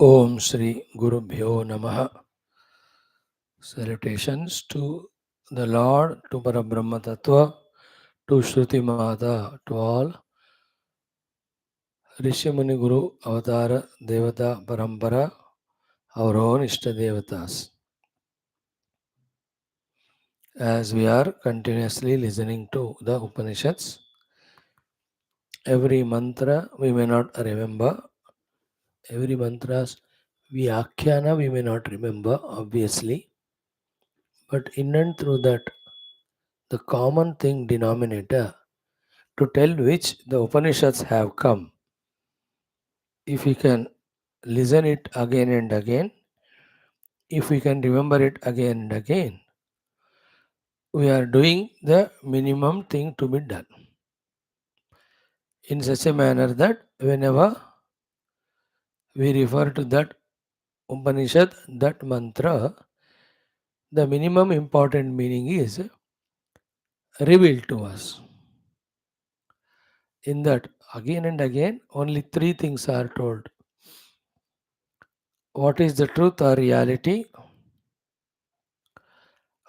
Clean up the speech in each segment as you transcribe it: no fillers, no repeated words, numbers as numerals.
Om Shri Gurubhyo Namaha. Salutations to the Lord, to Parabrahma Tattva, to Shruti Mata, to all Rishi Muni Guru Avatara Devata Parampara, our own Ishta Devatas. As we are continuously listening to the Upanishads, every mantra we may not remember, every mantra's Vyakhyana we may not remember, obviously, but in and through that, the common thing denominator to tell which the Upanishads have come. If we can listen it again and again, if we can remember it again and again, we are doing the minimum thing to be done. In such a manner that whenever we refer to that Upanishad, that mantra, the minimum important meaning is revealed to us. In that, again and again, only three things are told. What is the truth or reality?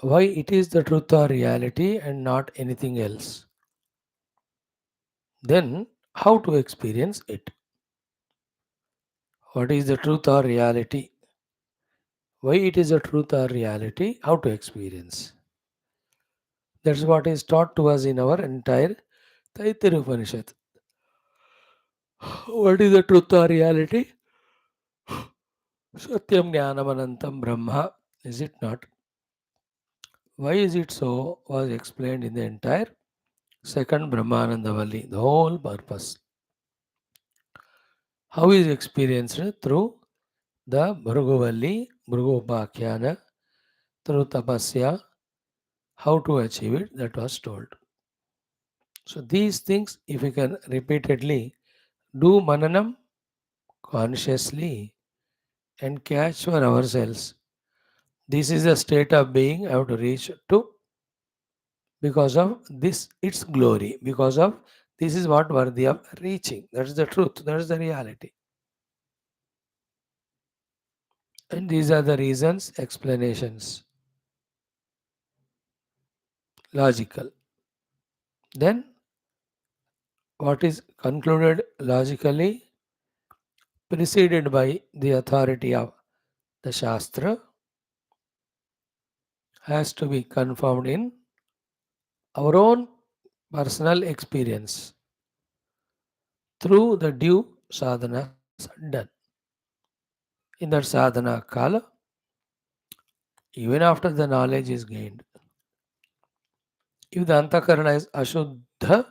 Why it is the truth or reality and not anything else? Then, how to experience it? What is the truth or reality? Why it is a truth or reality? How to experience? That's what is taught to us in our entire Taittiriya Upanishad. What is the truth or reality? Satyam Jnanam Anantam Brahma. Is it not? Why is it so? Was explained in the entire second Brahmananda Valli. The whole purpose. How is experienced? Through the Bhrugu Valli, Bhrugu Upakhyana, through tapasya. How to achieve it? That was told. So these things, if we can repeatedly do mananam consciously and catch for ourselves, this is a state of being I have to reach to because of this its glory, because of this is what worthy of reaching. That is the truth, that is the reality. And these are the reasons, explanations, logical. Then what is concluded logically, preceded by the authority of the Shastra, has to be confirmed in our own personal experience through the due sadhanas done. In that sadhana kala, even after the knowledge is gained, if the antakarana is ashuddha,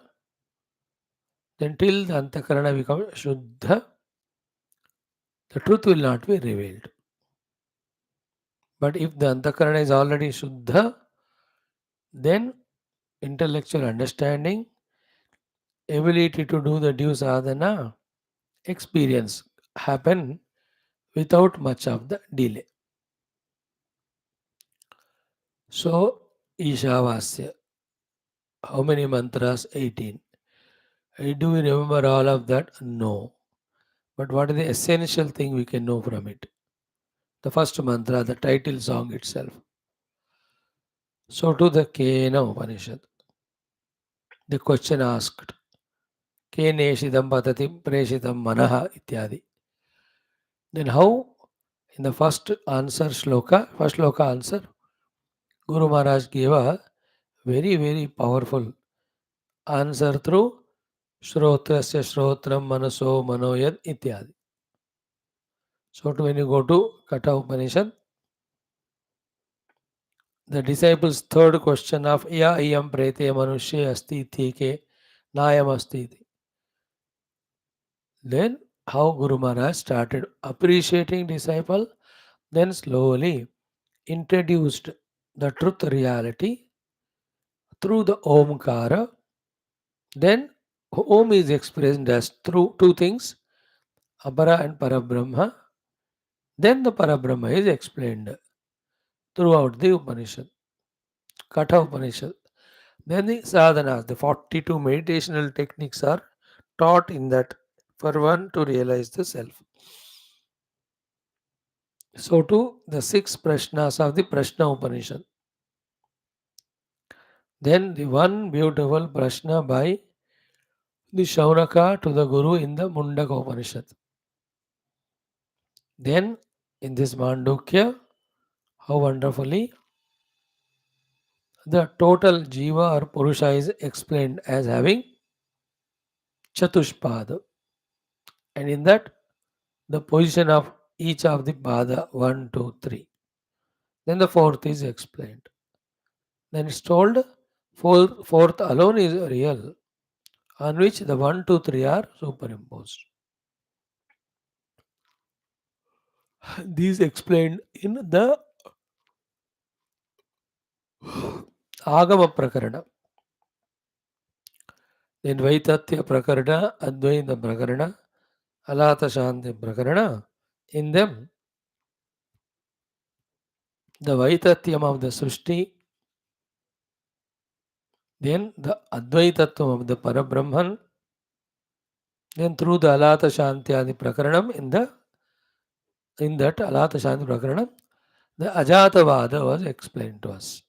then till the antakarana becomes shuddha, the truth will not be revealed. But if the antakarana is already shuddha, then intellectual understanding, ability to do the due sadhana, experience happen without much of the delay. So, Ishavasya, how many mantras? 18. Do we remember all of that? No. But what is the essential thing we can know from it? The first mantra, the title song itself. So, to the Kena Upanishad, the question asked, Keneshidam patatim preshitam manaha ityadi. Then how? In the first answer shloka, first shloka answer, Guru Maharaj gave a very, very powerful answer through Shrotrasya Shrotram Manaso Manoyad Ityadi. So when you go to Katha Upanishad, the disciples' third question of Ya Iyam Prete Manushe Asti Ke Nayam Asti. Then how Guru Maharaj started appreciating disciple, then slowly introduced the truth reality through the Omkara. Then Om is expressed as through two things, Apara and Parabrahma. Then the Parabrahma is explained throughout the Upanishad, Katha Upanishad. Then the sadhanas, the 42 meditational techniques are taught in that for one to realize the self. So too, the six prashnas of the Prashna Upanishad. Then the one beautiful prashna by the Shaunaka to the Guru in the Mundaka Upanishad. Then in this Mandukya, how wonderfully the total Jiva or Purusha is explained as having Chatushpada. And in that, the position of each of the Pada 1, 2, 3. Then the fourth is explained. Then it's told fourth alone is real, on which the 1, 2, 3 are superimposed. These explained in the Agama Prakarana. Then Vaitatya Prakarana, Advaita Prakarana, Alata Shanti Prakarana. In them, the Vaitatyam of the Srishti, then the Advaitattvam of the Parabrahman, then through the Alata Shanti Adi Prakaranam, in that Alata Shanti Prakaranam, the Ajatavada was explained to us.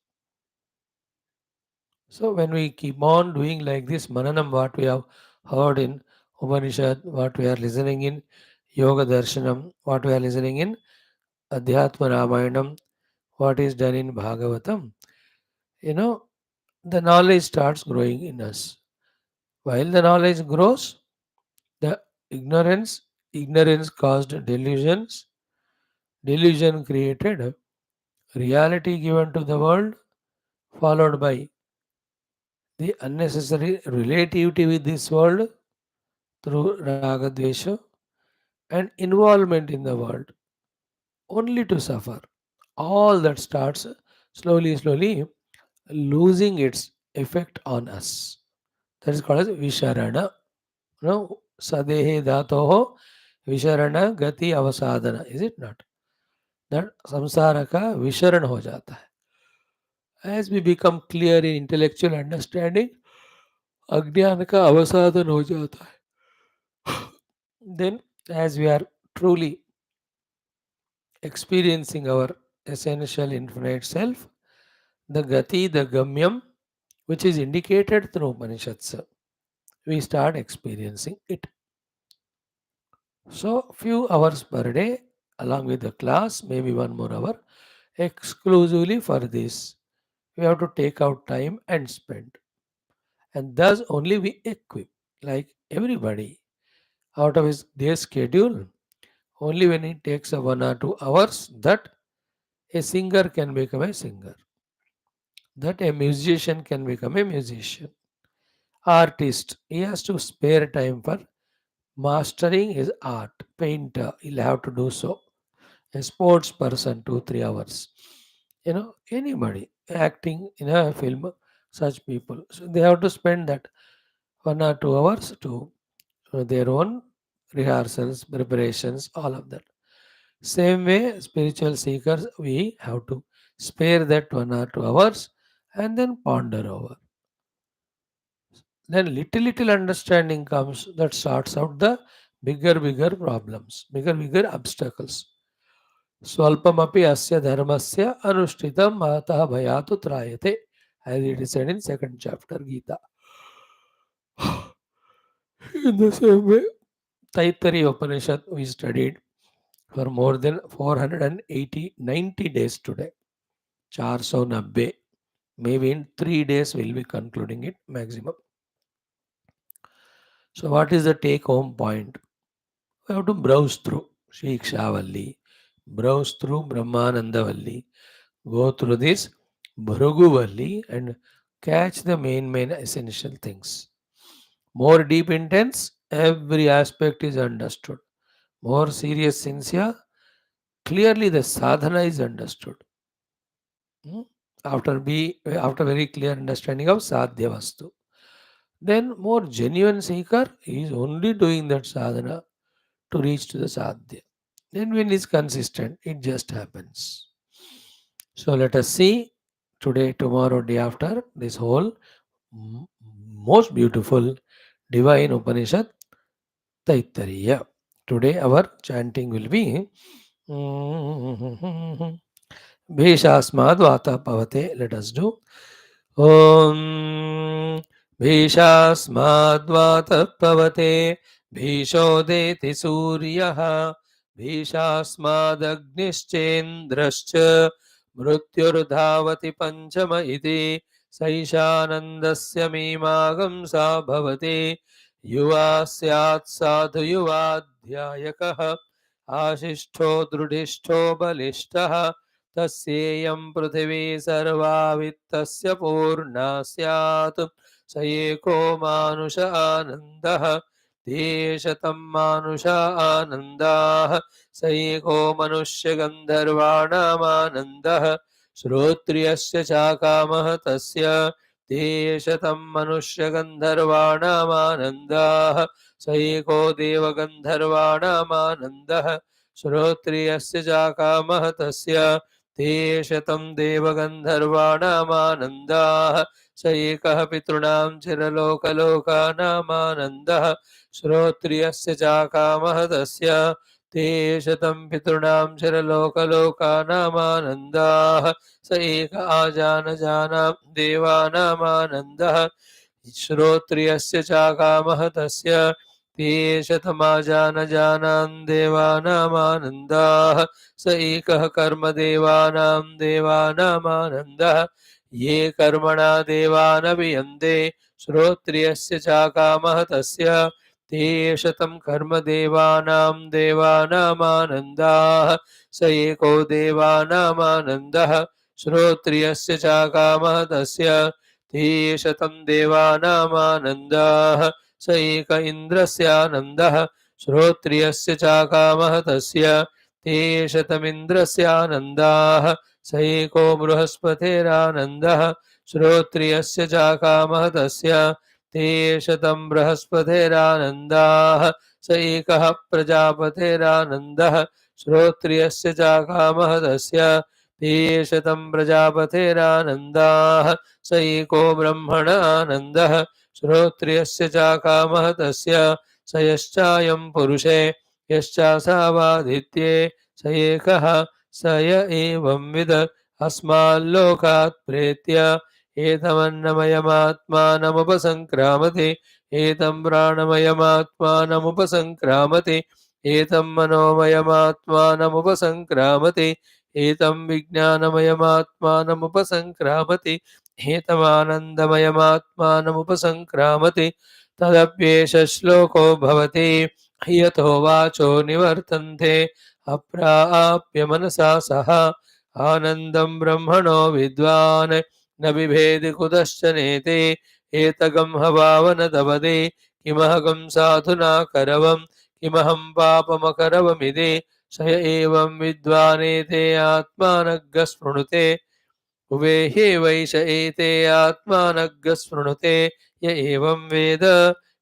So when we keep on doing like this, Mananam, what we have heard in Upanishad, what we are listening in Yoga Darshanam, what we are listening in Adhyatma Ramayanam, what is done in Bhagavatam, you know, the knowledge starts growing in us. While the knowledge grows, the ignorance caused delusions, delusion created reality given to the world, followed by the unnecessary relativity with this world through ragadvesha and involvement in the world only to suffer. All that starts slowly losing its effect on us. That is called as visharana. No, sadehe dhatoho visharana gati avasadana. Is it not? That samsara ka visharan ho jata hai. As we become clear in intellectual understanding, अज्ञान का अवसादन हो जाता है. Then, as we are truly experiencing our essential infinite self, the gati, the gamyam, which is indicated through Upanishads, we start experiencing it. So, few hours per day, along with the class, maybe 1 more hour, exclusively for this. We have to take out time and spend. And thus only we equip, like everybody, out of his day schedule. Only when he takes a 1 or 2 hours, that a singer can become a singer, that a musician can become a musician. Artist, he has to spare time for mastering his art. Painter, he'll have to do so. A sports person, 2 3 hours. Anybody acting in a film, such people. So they have to spend that 1 or 2 hours to their own rehearsals, preparations, all of that. Same way, spiritual seekers, we have to spare that 1 or 2 hours and then ponder over. Then little understanding comes that sorts out the bigger problems, bigger obstacles. Swalpamapi asya dharmasya anushtitam matah bhayatu trayate, as it is said in second chapter Gita. In the same way, Taittiriya Upanishad we studied for more than 490 days today. 490. Maybe in 3 days we'll be concluding it maximum. So what is the take home point? We have to browse through Shiksha Valli, browse through Brahmananda Valli, go through this Bhrugu Valli and catch the main essential things. More deep intense, every aspect is understood. More serious, sincere, clearly the sadhana is understood. Hmm? After very clear understanding of Sadhya Vastu. Then more genuine seeker is only doing that sadhana to reach to the sadhya. Then when it's consistent, it just happens. So let us see today, tomorrow, day after, this whole m- most beautiful divine Upanishad Taittiriya. Today our chanting will be Bhishasmadvata pavate. Let us do. Om Bhishasmadvata pavate. Bhishodeti suryaha. Bhishasmadagnischendrascha. Mrutyurdhavati panchama iti. Saishanandasya mimagam sa bhavati. Yuva syat sadhu yuvadhyayakah. आशिष्ठो दृढिष्ठो बलिष्ठः तस्येयं पृथिवी सर्वा वित्तस्य पूर्णा स्यात् स एको मानुष आनन्दः देशतं मानुष आनन्दाः स एको मनुष्यगन्धर्वाणामानन्दः श्रोत्रियस्य चाकामः तस्य देशतं मनुष्यगन्धर्वाणामानन्दाः स एको देवगन्धर्वाणामानन्दः श्रोत्रियस्य चाकामः तस्य तेषतं देवगन्धर्वाणामानन्दाः स एकः पितॄणां चिरलोकलोकानामानन्दः श्रोत्रियस्य चाकामः तस्य तेषतं पितॄणां चिरलोकलोकानामानन्दाः स एक आजानजानां देवानामानन्दः श्रोत्रियस्य चाकामः तस्य तेषतमाजानजानां देवानामानन्दाः स एकः कर्मदेवानां देवानामानन्दः ये कर्मणा देवानभियन्ते श्रोत्रियस्य चाकामः तस्य तेषतं कर्मदेवानां देवानामानन्दाः स एको देवानामानन्दः श्रोत्रियस्य चाकामः तस्य तेषतं देवानामानन्दाः स एक इन्द्रस्यानन्दः श्रोत्रियस्य चाकामः तस्य तेषतमिन्द्रस्यानन्दाः स एको बृहस्पतेरानन्दः श्रोत्रियस्य चाकामः तस्य तेषतं बृहस्पतेरानन्दाः स एकः प्रजापतेरानन्दः श्रोत्रियस्य चाकामः तस्य तेषतं प्रजापतेरानन्दाः स एको ब्रह्मण आनन्दः श्रोत्रियस्य चाकामः तस्य स यश्चायं पुरुषे यश्चासावादित्ये स एकः स य एवं विद अस्माल्लोकात् प्रेत्य एतमन्नमयमात्मानमुपसङ्क्रामति एतं प्राणमयमात्मानमुपसङ्क्रामति एतं मनोमयमात्मानमुपसङ्क्रामति एतं विज्ञानमयमात्मानमुपसङ्क्रामति हेतमानन्दमयमात्मानमुपसङ्क्रामति तदप्येष श्लोको भवति यतो वाचो निवर्तन्ते अप्राप्य मनसा सह आनन्दं ब्रह्मणो विद्वान् न बिभेति कुतश्चनेति एतगं हवावनतपदे किमहं साधुना करवं किमहं पापमकरवमिति स एवं विद्वानेते आत्मानग् स्पृणुते उभे ह्येवैष एते आत्मानग् य एवं वेद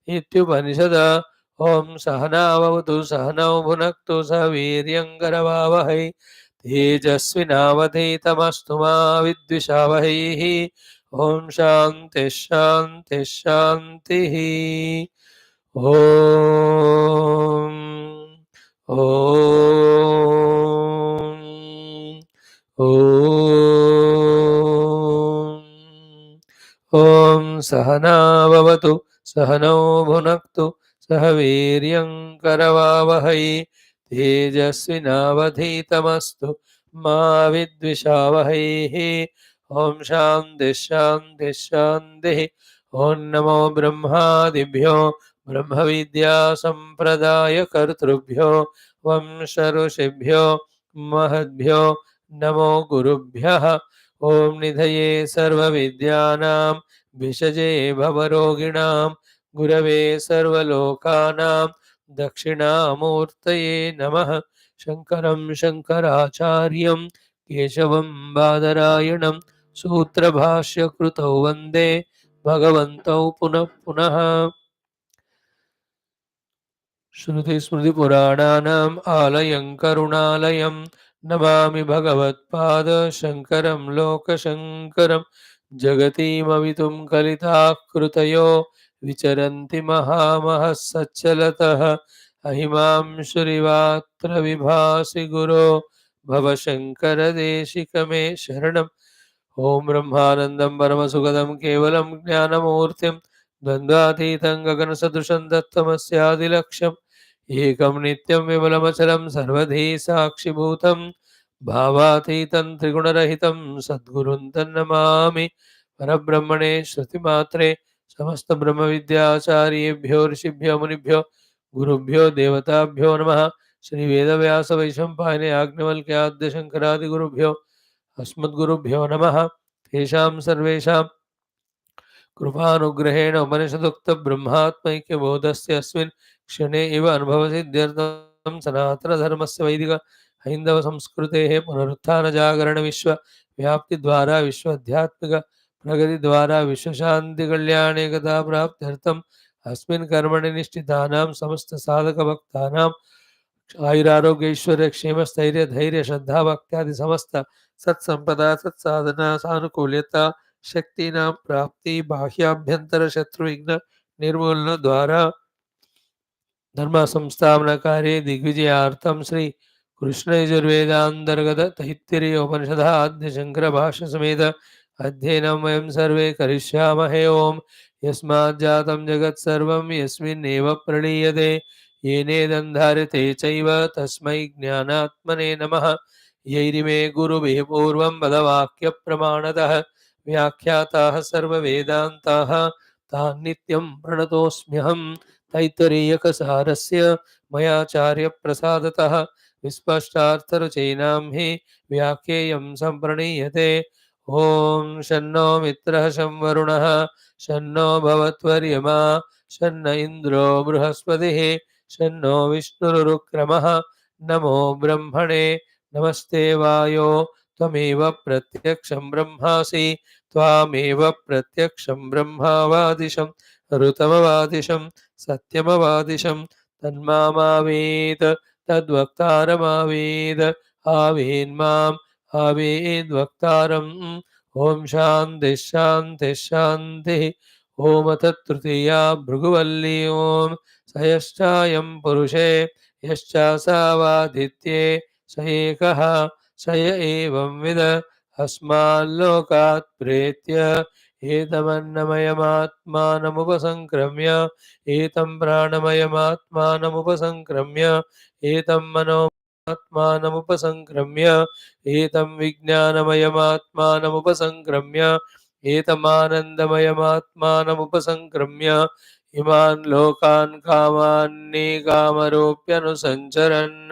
इत्युपनिषद ॐ सहनावतु सहनौ भुनक्तु सह वीर्यङ्करवावहै तेजस्विनावधीतमस्तु मा विद्विषावहैः ॐ शान्तिः शान्तिः शान्तिः ॐ ॐ ॐ सहनावतु सहनौ भुनक्तु सह वीर्यङ्करवावहै तेजस्विनावधीतमस्तु मा विद्विषावहैः ॐ शान्तिः शान्तिः शान्तिः ॐ नमो ब्रह्मादिभ्यो ब्रह्मविद्यासम्प्रदायकर्तृभ्यो वंश ऋषिभ्यो महद्भ्यो नमो गुरुभ्यः ॐ निधये सर्वविद्यानां विषजे भवरोगिणां गुरवे सर्वलोकानां दक्षिणामूर्तये नमः शङ्करं शङ्कराचार्यं केशवं बादरायणं सूत्रभाष्यकृतौ वन्दे भगवन्तौ पुनः पुनः श्रुतिस्मृतिपुराणानाम् आलयं करुणालयं नमामि भगवत्पाद शङ्करं लोकशङ्करं जगतीमवितुं कलिताः कृतयो विचरन्ति महामहः सच्चलतः अहिमां श्रीवात्र विभासि गुरो भवशङ्करदेशिकमे शरणम्। ॐ ब्रह्मानन्दं परमसुखदं केवलं ज्ञानमूर्तिं द्वन्द्वातीतं गगनसदृशं दत्तमस्यादिलक्ष्यम् एकं नित्यं विमलमचलं सर्वधी साक्षिभूतं भावातीतं त्रिगुणरहितं सद्गुरुं तन्नमामि। परब्रह्मणे श्रुतिमात्रे समस्तब्रह्मविद्याचार्येभ्यो ऋषिभ्यो मुनिभ्यो गुरुभ्यो देवताभ्यो नमः। श्री वेदव्यास वैशंपायने याज्ञवल्क्याद्य शंकरादिगुरुभ्यो अस्मद्गुरुभ्यो नमः। तेषां सर्वेषां कृपानुग्रहेण उपनिषदुक्तब्रह्मात्मैक्यबोधस्य अस्मिन् क्षणे इव अनुभवसिद्ध्यर्थं सनातनधर्मस्य वैदिक हैन्दवसंस्कृतेः पुनरुत्थानजागरणविश्वव्याप्तिद्वारा विश्वाध्यात्मिक प्रगतिद्वारा विश्वशान्तिकल्याणेकताप्राप्त्यर्थम् अस्मिन् कर्मणि निष्ठितानां समस्तसाधकभक्तानां आयुरारोग्यैश्वर्य क्षेमस्थैर्य धैर्य श्रद्धा भक्त्यादि समस्त सत्संपदा सत्साधना सानुकूल्यता शक्तीनां प्राप्ति बाह्याभ्यंतर शत्रु विघ्न निर्मूलन द्वारा धर्म संस्थापना कार्ये दिग्विजयार्थं श्री कृष्ण यजुर्वेदांतर्गत तैत्तिरीय उपनिषद आद्य शंकर भाष्य समेत अध्ययनं वयं सर्वे करिष्यामहे। ओम यस्मात् जातं जगत् सर्वं यस्मिन्नेव प्रणीयते येनेदन्धार्यते चैव तस्मै ज्ञानात्मने नमः। यैरिमे गुरुभिः पूर्वं पदवाक्यप्रमाणतः व्याख्याताः सर्ववेदान्ताः तान् नित्यं प्रणतोऽस्म्यहम्। तैत्तिरीयकसारस्य मयाचार्यप्रसादतः विस्पष्टार्थरुचीनां हि व्याख्येयं सम्प्रणीयते। ॐ शन्नो मित्रः शं वरुणः शन्नो भवत्वर्यमा शन्न इन्द्रो बृहस्पतिः शन्नो विष्णुरुक्रमः। नमो ब्रह्मणे नमस्ते वायो त्वमेव प्रत्यक्षं ब्रह्मासि त्वामेव प्रत्यक्षं ब्रह्मावादिशं ऋतमवादिशं सत्यमवादिशं तन्मामावेत् तद्वक्तारमावेद आवेन्माम् आवेद्वक्तारम्। ॐ शान्तिः शान्तिः शान्तिः। ॐ अथ तृतीया भृगुवल्ली ॐ स यश्चायं पुरुषे यश्चासावादित्ये स एकः स य एवं विद अस्माल्लोकात् प्रेत्य एतमन्नमयमात्मानमुपसङ्क्रम्य एतं प्राणमयमात्मानमुपसङ्क्रम्य एतं मनोमात्मानमुपसङ्क्रम्य एतं विज्ञानमयमात्मानमुपसङ्क्रम्य एतमानन्दमयमात्मानमुपसङ्क्रम्य इमान् लोकान् कामान्निकामरूप्यनुसञ्चरन्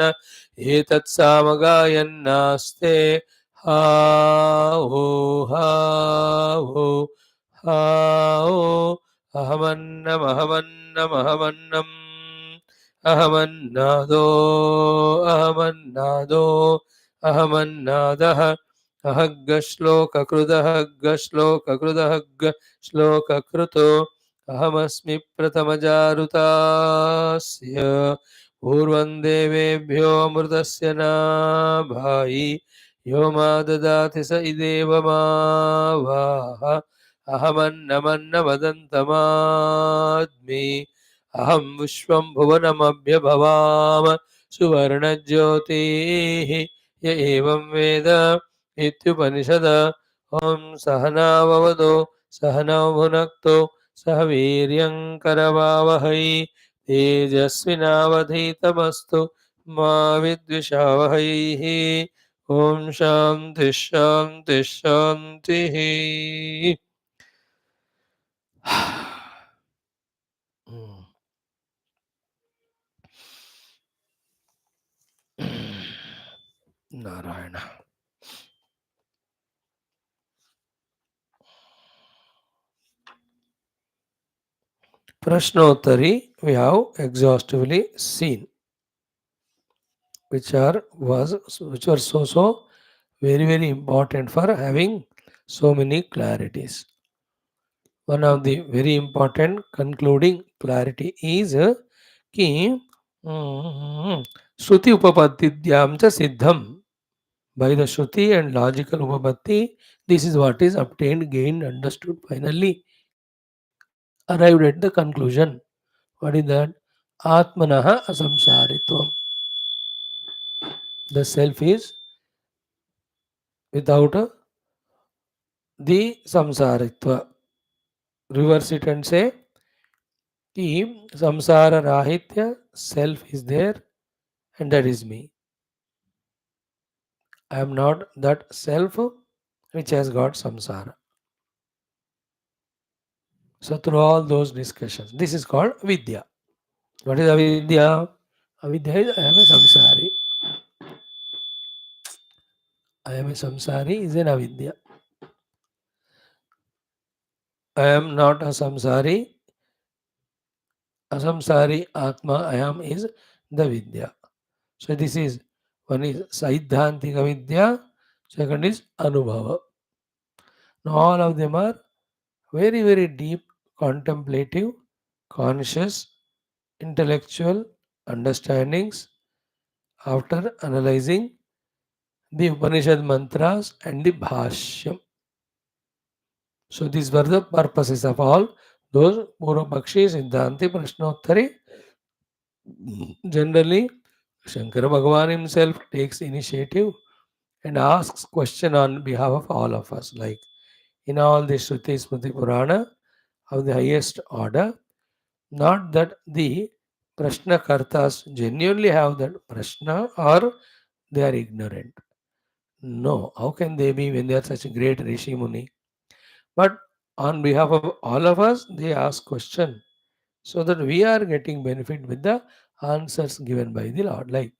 एतत्सामगायन्नास्ते हा हो हा ओ अहमन्नमहमन्नमहमन्नम् अहमन्नादो अहमन्नादो अहमन्नादः अहग्गश्लोककृदहग्गश्लोककृदहग्ग श्लोककृतो अहमस्मि प्रथमजारुतास्य पूर्वं देवेभ्यो अमृतस्य नाभायि यो मा ददाति स इदेव मा वाह अहमन्नमन्नवदन्तमाद्मि अहं विश्वं भुवनमभ्यभवाम सुवर्णज्योतिः य एवं वेद इत्युपनिषद। ॐ सहनाववतु सहनौ भुनक्तु सह वीर्यं करवावहै तेजस्विनावधीतमस्तु मा विद्विषावहैः। ॐ शान्तिः शान्तिः शान्तिः। Narayan. Prashnottari we have exhaustively seen, which were so very important for having so many clarities. One of the very important concluding clarity is कि Shruti Upapattidyam cha Siddham. By the Shruti and logical Upapatti, this is what is obtained, gained, understood, finally arrived at the conclusion. What is that? Atmanaha asamsaritvam. The self is without the samsaritva. Reverse it and say, ki samsara rahitya, self is there and that is me. I am not that self which has got samsara. So through all those discussions, this is called vidya. What is avidya? Avidya is I am a samsari. I am a samsari is an avidya. I am not a samsari. Asamsari atma I am is the vidya. So this is one is Saidhantika Vidya, second is Anubhava. Now all of them are very, very deep, contemplative, conscious, intellectual understandings after analyzing the Upanishad mantras and the Bhashyam. So these were the purposes of all those Purvapakshi, Siddhanti, Prashnottari. Generally, Shankara Bhagavan himself takes initiative and asks question on behalf of all of us. Like in all the Shruti Smriti Purana of the highest order, not that the Prashna Kartas genuinely have that Prashna or they are ignorant. No, how can they be when they are such a great Rishi Muni? But on behalf of all of us, they ask question so that we are getting benefit with the answers given by the Lord. Like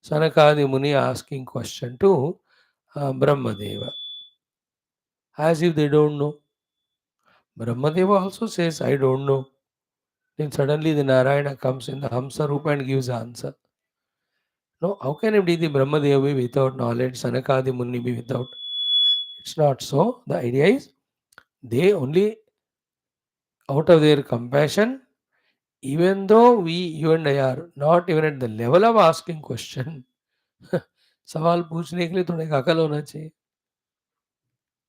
Sanakadi Muni asking question to Brahmadeva as if they don't know. Brahmadeva also says, I don't know. Then suddenly the Narayana comes in the Hamsa Rupa and gives answer. No, how can it be the Brahmadeva be without knowledge, Sanakadi Muni be without? It's not so. The idea is they only out of their compassion, even though we, you and I are not even at the level of asking question, सवाल पूछने के लिए थोड़ा एक अकल होना चाहिए.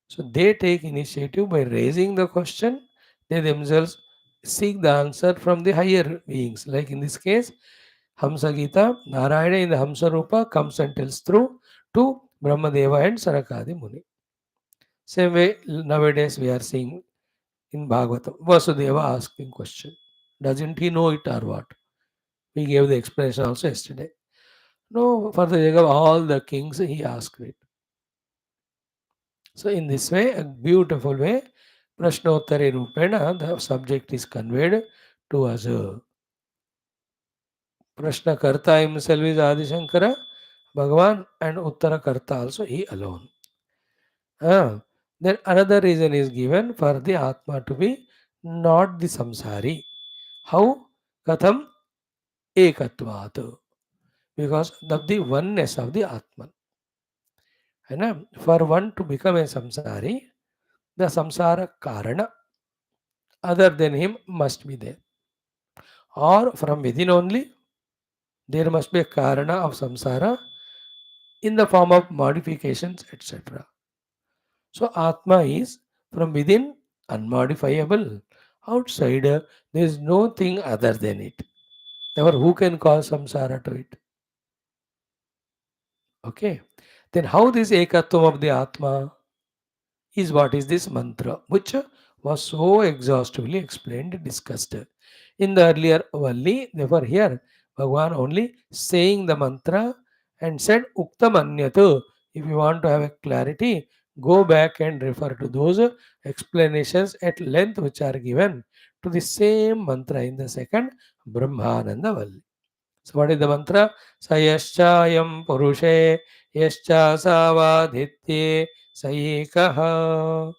So they take initiative by raising the question. They themselves seek the answer from the higher beings. Like in this case, Hamsa Gita, Narayana in the Hamsa Rupa comes and tells through to Brahmadeva and Sanakadi Muni. Same way nowadays we are seeing in Bhagavatam, Vasudeva asking question. Doesn't he know it or what? We gave the explanation also yesterday. No, for the sake of all the kings, he asked it. So in this way, a beautiful way, Prashnottari Rupena, the subject is conveyed to us. Prashna Karta himself is Adi Shankara, Bhagavan, and Uttara Karta also he alone. Then another reason is given for the Atma to be not the samsari. How? Katham ekatvat. Because of the oneness of the Atman. And for one to become a samsari, the samsara karana other than him must be there. Or from within only, there must be a karana of samsara in the form of modifications, etc. So Atma is from within unmodifiable. Outside, there is no thing other than it. Therefore, who can cause samsara to it? Okay. Then how this ekatvam of the Atma is what is this mantra, which was so exhaustively explained and discussed in the earlier Valli. Therefore, here Bhagavan only saying the mantra and said Uktamanyatu. If you want to have a clarity, go back and refer to those explanations at length which are given to the same mantra in the second Brahmananda Valli. So, what is the mantra? Sayaschayam Purushe Yascha Savadhitye Saikaha.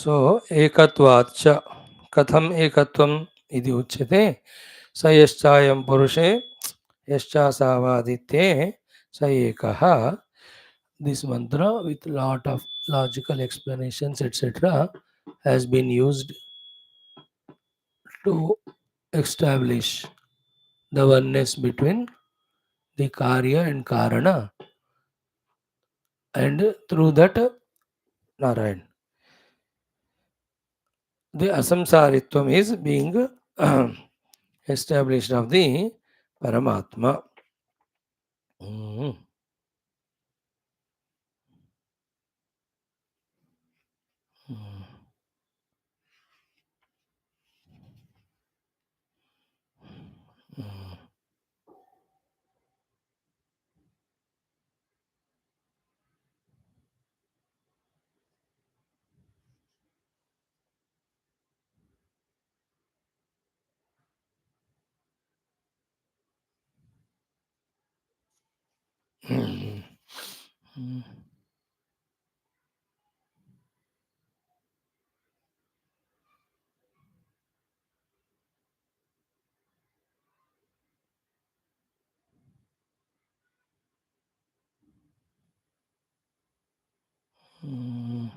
सो एकत्वाच्च कथम एकत्वम इति उच्यते स यश्चायं पुरुषे यश्चासावादित्ये स एकः. This mantra with lot of logical explanations etc. has been used to establish the oneness between the Karya and Karana, and through that Narayan. The asamsaritvam is being established of the Paramatma. Mm. Mm. Mm. Mm. Mm. Mm.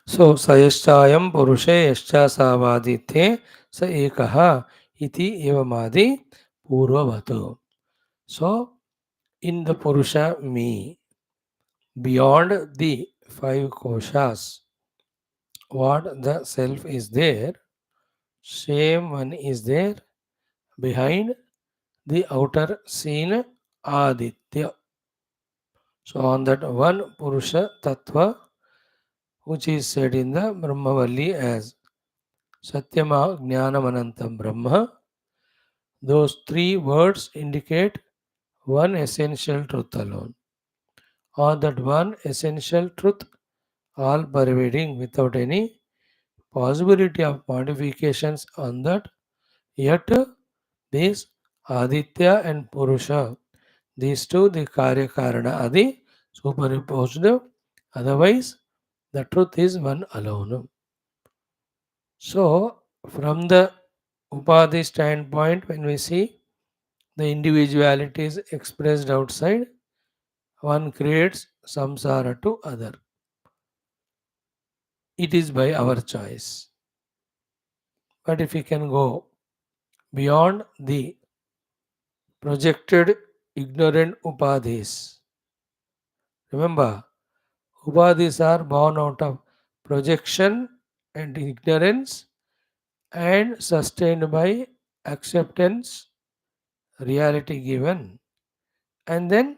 So sayashchayam purushe yascha savadithe sa ekaha iti evamadi purvavatu. So in the purusha me, beyond the five koshas, what the self is there, same one is there behind the outer scene Aditya. So on that one Purusha Tattva, which is said in the Brahma Valli as Satyama Jnanamanantam Brahma, those three words indicate one essential truth alone, or that one essential truth, all pervading without any possibility of modifications on that. Yet these Aditya and Purusha, these two, the Karya Karana Adi, superimposed, otherwise the truth is one alone. So, from the Upadhi standpoint, when we see the individuality is expressed outside, one creates samsara to other. It is by our choice. But if we can go beyond the projected ignorant upadhis, remember, upadhis are born out of projection and ignorance and sustained by acceptance, reality given. And then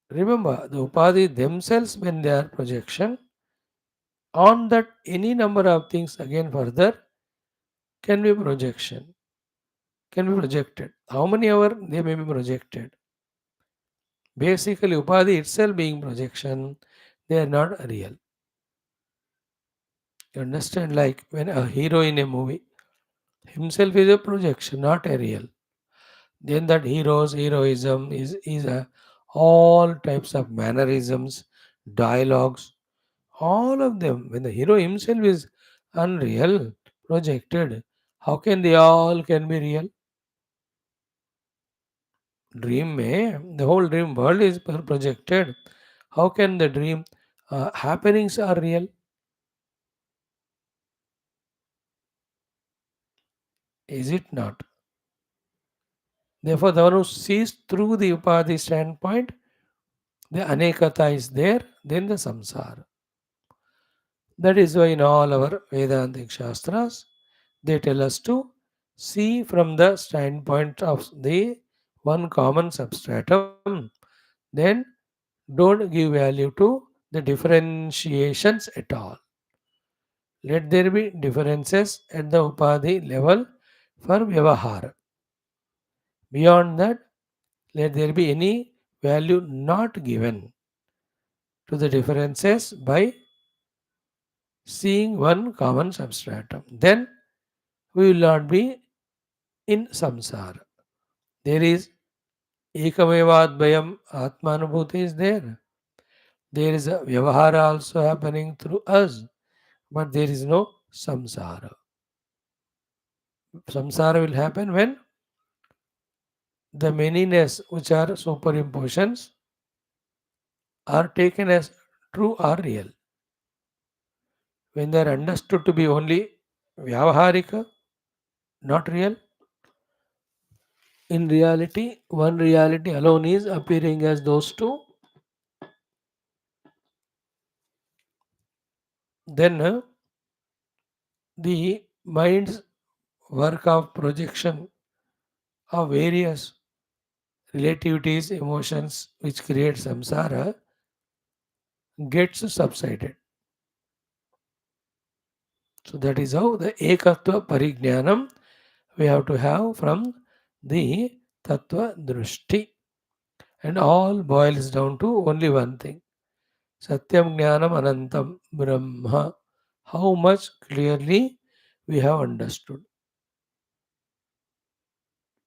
remember, the upadhi themselves, when they are projection, on that any number of things again further can be projection, can be projected. How many ever they may be projected. Basically, upadhi itself being projection, they are not real. You understand? Like when a hero in a movie himself is a projection, not a real. Then that hero's heroism is a, all types of mannerisms, dialogues, all of them. When the hero himself is unreal, projected, how can they all can be real? Dream में the whole dream world is projected. How can the dream happenings are real? Is it not? Therefore, the one who sees through the upadhi standpoint, the anekata is there, then the samsara. That is why in all our Vedantic Shastras, they tell us to see from the standpoint of the one common substratum, then don't give value to the differentiations at all. Let there be differences at the upadhi level for vyavahara. Beyond that, let there be any value not given to the differences by seeing one common substratum. Then we will not be in samsara. There is ekamevadvayam atmanubhuti is there. There is a vyavahara also happening through us, but there is no samsara. Samsara will happen when the manyness, which are superimpositions, are taken as true or real. When they are understood to be only vyavaharika, not real, in reality, one reality alone is appearing as those two, then the mind's work of projection of various relativities, emotions which create samsara gets subsided. So that is how the ekatva parijnanam we have to have from the tattva drushti. And all boils down to only one thing. Satyam Jnanam Anantam Brahma. How much clearly we have understood.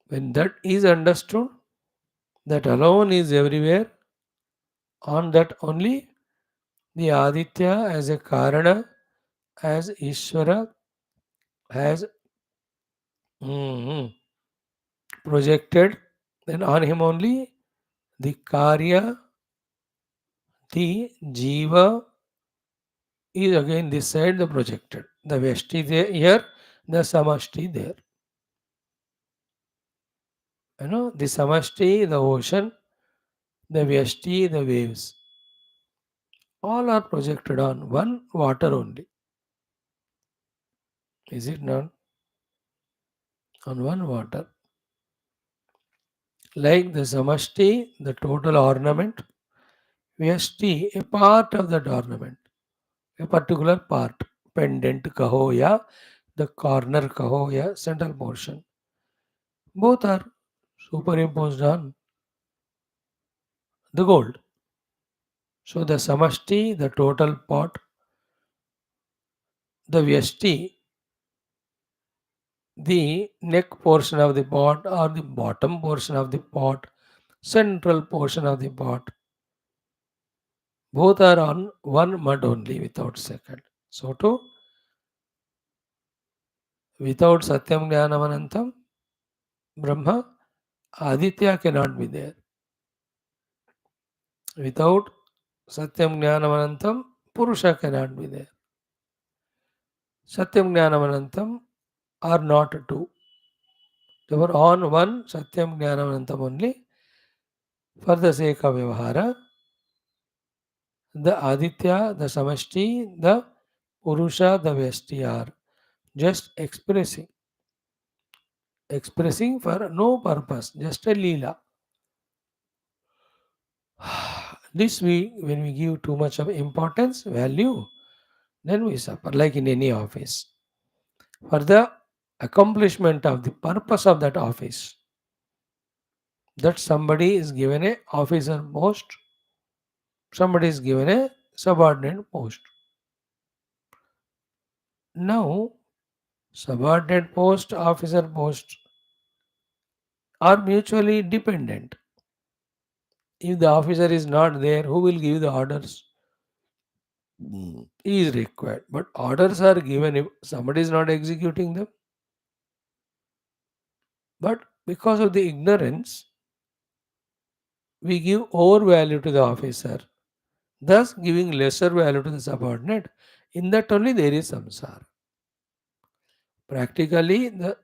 When that is understood, that alone is everywhere. On that only the Aditya as a Karana, as Ishvara, has mm, projected. Then on him only the Karya, the Jiva is again this side the projected. The Veshti there here, the Samashti there. The Samashti, the ocean, the Vyashti, the waves. All are projected on one water only. Is it not? On one water. Like the Samashti, the total ornament, Vyashti, a part of that ornament, a particular part, pendant kaho ya, the corner kaho ya, central portion. Both are superimposed on the gold. So the Samashti, the total pot, the Vyashti, the neck portion of the pot or the bottom portion of the pot, central portion of the pot, both are on one mud only without second. So too, without Satyam Jnanamanantam, Brahma, Aditya cannot be there. Without Satyam Jnanamanantam, Purusha cannot be there. Satyam Jnanamanantam are not two. They were on one Satyam Jnanamanantam only for the sake of Vyavahara. The Aditya, the Samashti, the Purusha, the Vyashti are just expressing for no purpose, just a Leela. This when we give too much of importance, value, then we suffer, like in any office. For the accomplishment of the purpose of that office, that somebody is given a officer post, somebody is given a subordinate post. Now, subordinate post, officer post are mutually dependent. If the officer is not there, who will give the orders? He is required. But orders are given if somebody is not executing them. But because of the ignorance, we give over value to the officer, thus giving lesser value to the subordinate. In that only there is samsara. Practically, the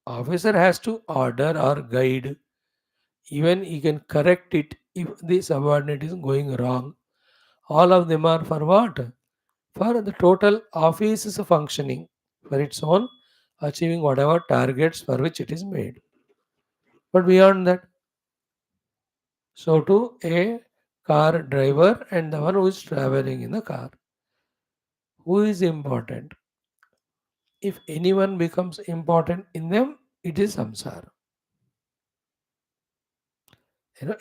officer has to order or guide. Even he can correct it if the subordinate is going wrong. All of them are for what? For the total office is functioning for its own, achieving whatever targets for which it is made. But beyond that, so too a car driver and the one who is traveling in the car. Who is important? If anyone becomes important in them, it is samsara.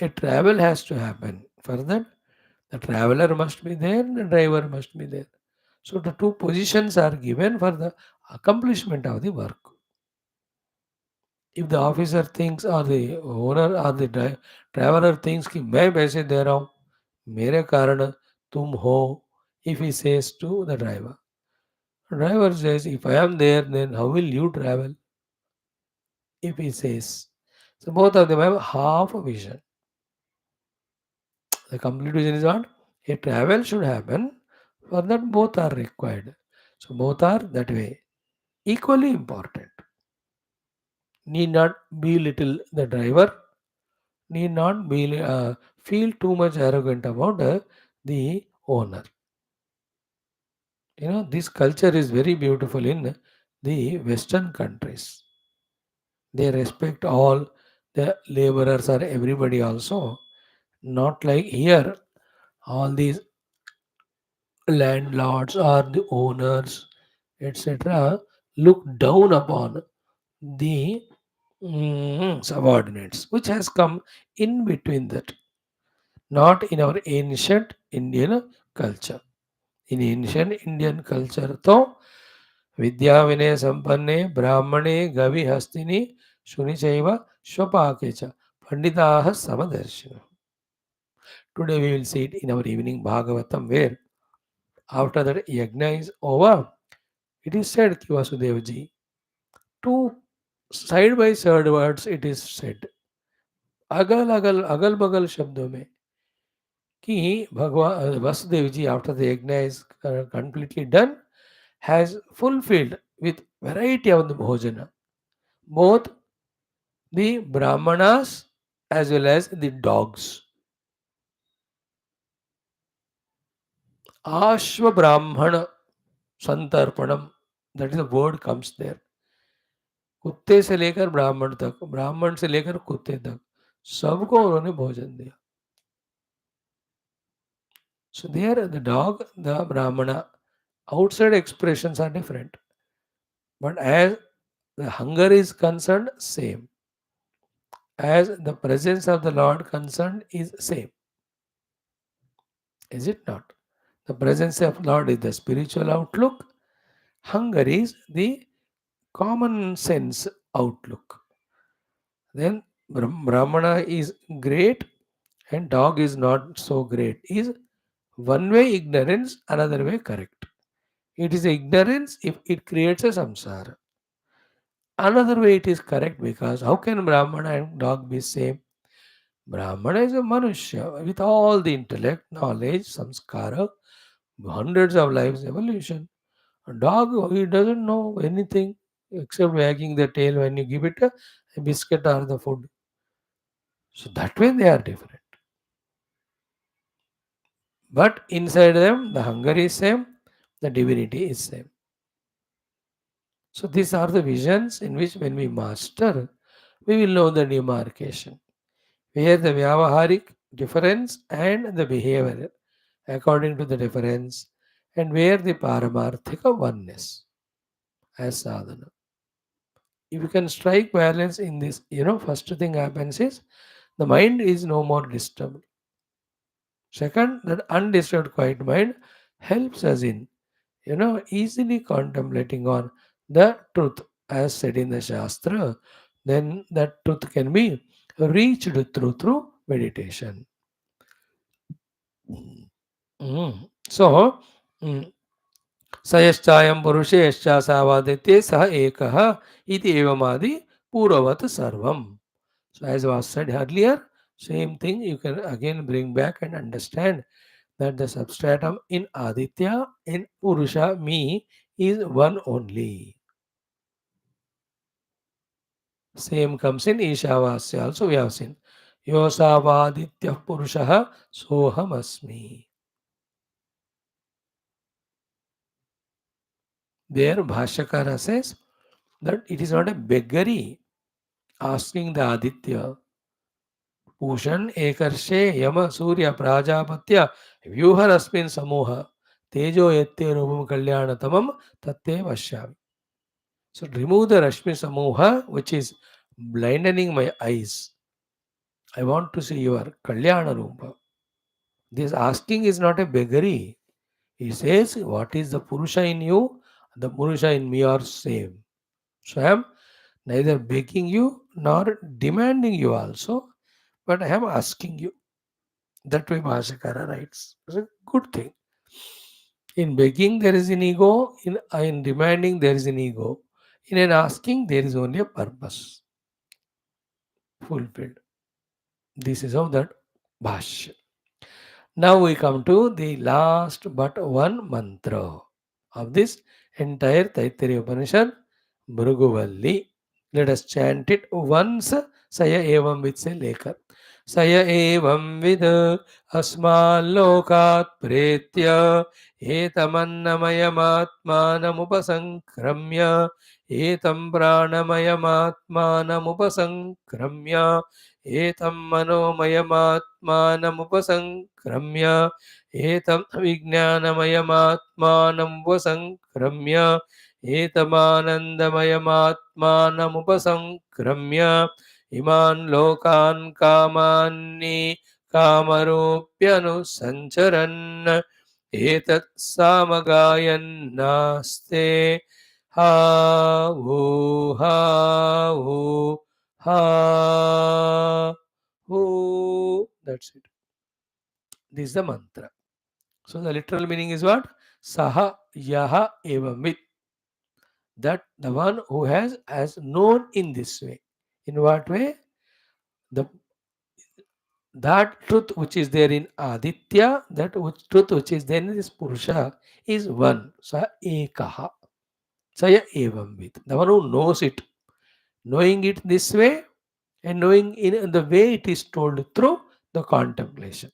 A travel has to happen. For that, the traveler must be there, the driver must be there. So the two positions are given for the accomplishment of the work. If the officer thinks or the owner or the traveler thinks कि मैं पैसे दे रहा हूँ मेरे कारण तुम हो, if he says to the driver says if I am there then how will you travel, if he says. So both of them have half a vision. The complete vision is what? A travel should happen, for that both are required. So both are that way equally important. Need not belittle the driver, need not feel too much arrogant about the owner. This culture is very beautiful in the Western countries. They respect all the laborers or everybody also. Not like here, all these landlords or the owners, etc., look down upon the subordinates, which has come in between that, not in our ancient Indian culture. In ancient Indian culture, though, Vidya Vinay Sampane Brahmane Gavi Hastini Shunichaiva Shwapakecha Panditaha Samadarshina. Today we will see it in our evening Bhagavatam, where after that yajna is over, it is said, कि Vasudev ji, two side by side words it is said, अगल अगल अगल बगल शब्दों में, कि भगवान Vasudev ji after the yajna is completely done has fulfilled with variety of the bhojana, both the brahmanas as well as the dogs. Ashva brahmana santarpanam, that is the word comes there. कुत्ते से लेकर ब्राह्मण तक, ब्राह्मण से लेकर कुत्ते तक, सबको उन्होंने भोजन दिया. So there the dog, the brahmana, outside expressions are different, but as the hunger is concerned, same. As the presence of the Lord concerned is same. Is it not? The presence of Lord is the spiritual outlook. Hunger is the common sense outlook. Then Brahmana is great and dog is not so great. Is one way ignorance, another way correct. It is ignorance if it creates a samsara. Another way it is correct, because how can Brahmana and dog be same? Brahmana is a Manushya with all the intellect, knowledge, samskara, hundreds of lives evolution. A dog, he doesn't know anything except wagging the tail when you give it a biscuit or the food. So that way they are different. But inside them, the hunger is same, the divinity is same. So these are the visions in which when we master, we will know the demarcation, where the Vyavaharik difference and the behavior according to the difference, and where the Paramarthika oneness as sadhana. If you can strike balance in this, first thing happens is the mind is no more disturbed. Second, that undisturbed quiet mind helps us in, easily contemplating on the truth as said in the Shastra. Then that truth can be reached through meditation. Mm. So, mm, स यश्चायं पुरुषे यश्चासावादित्ये सह एकः इति एवमादि पूर्ववत् सर्वम्. So as was said earlier, same thing you can again bring back and understand that the substratum in Aditya, in Purusha, me, is one only. Same comes in Ishavasya also we have seen. Yosavaditya Purushaha Soham Asmi. There Bhashyakara says that it is not a beggary asking the Aditya. Pushan Ekarshe Yama Surya Prajapatya Vyuharasmin Samoha Tejo Yette Rupam Kalyanatamam Tatte Vashyami. So remove the Rashmi Samoha which is blinding my eyes. I want to see your Kalyana Rupa. This asking is not a beggary. He says, what is the Purusha in you? The Purusha in me are same. So I am neither begging you nor demanding you also, but I am asking you. That way Bhashyakara writes. It's a good thing. In begging there is an ego, in demanding there is an ego. In an asking there is only a purpose fulfilled. This is how that Bhashya. Now we come to the last but one mantra of this entire Taittiriya Upanishad, Bhrugu Valli. Let us chant it once. Saya evam with say lekar. Saya evam vid asmalokat pretya etamannamayamatmanamupasankramya etam pranamayamatmanamupasankramya एतं मनोमयमात्मानमुपसंक्रम्य एतं विज्ञानमयमात्मानमुपसंक्रम्य एतमानन्दमयमात्मानमुपसंक्रम्य इमान् लोकान् कामान्नि कामरूप्यनुसञ्चरन् एतत् सामगायन्नास्ते हा वो हा वो ha ho. That's it. This is the mantra. So the literal meaning is what? Saha yaha evamit. That the one who has known in this way. In what way? The that truth which is there in Aditya, truth which is there in this Purusha is one. Sa ekaha. Saya evamit. The one who knows it. Knowing it this way and knowing in the way it is told through the contemplation.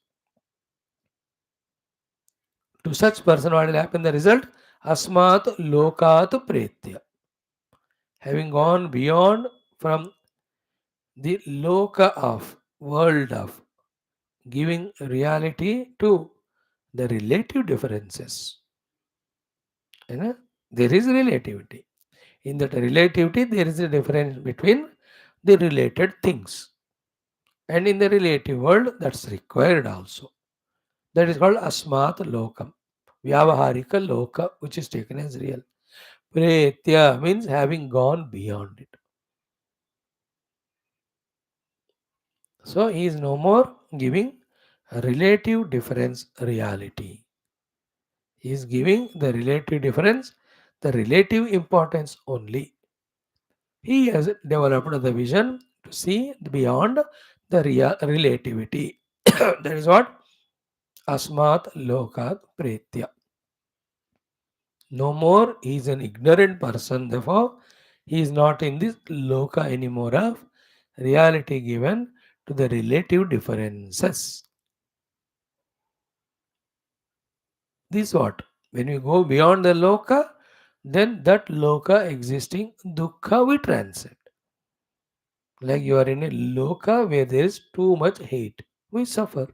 To such person, what will happen? The result, asmat lokat pretya. Having gone beyond from the loka of world of giving reality to the relative differences. You know, there is relativity. In that relativity, there is a difference between the related things. And in the relative world, that's required also. That is called asmat lokam. Vyavaharika loka, which is taken as real. Pretya means having gone beyond it. So he is no more giving a relative difference reality. He is giving the relative difference, the relative importance only. He has developed the vision to see beyond the relativity. That is what asmat lokat pretya. No more he is an ignorant person, therefore he is not in this loka anymore of reality given to the relative differences. This what? When we go beyond the loka, then that loka existing dukkha we transcend. Like you are in a loka where there is too much hate, we suffer.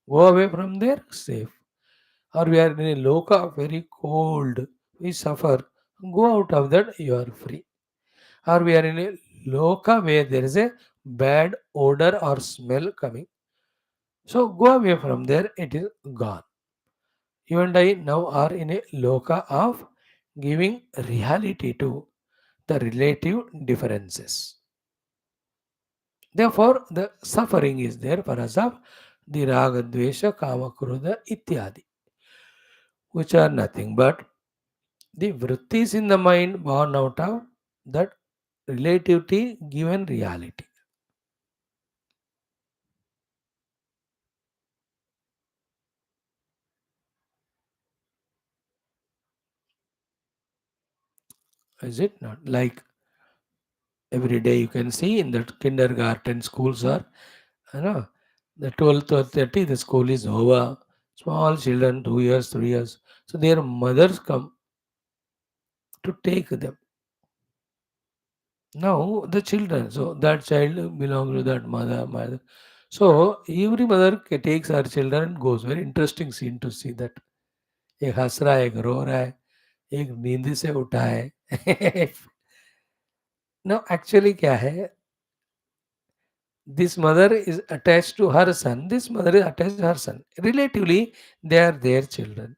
Go away from there, safe. Or we are in a loka very cold, we suffer. Go out of that, you are free. Or we are in a loka where there is a bad odor or smell coming. So go away from there, it is gone. You and I now are in a loka of giving reality to the relative differences. Therefore, the suffering is there for us of the raga, dvesha, kama, krodha, ityadi, which are nothing but the vrittis in the mind born out of that relativity given reality. Is it not? Like every day you can see in the kindergarten schools are, you know, the 12 to 30, the school is over. Small children, 2 years, 3 years. So their mothers come to take them. Now the children, so that child belongs to that mother. So every mother takes her children and goes. Very interesting scene to see that. एक हंस रहा है, एक रो रहा है, एक नींद से उठा है. Now actually क्या है? This mother is attached to her son. This mother is attached to her son. Relatively, they are their children.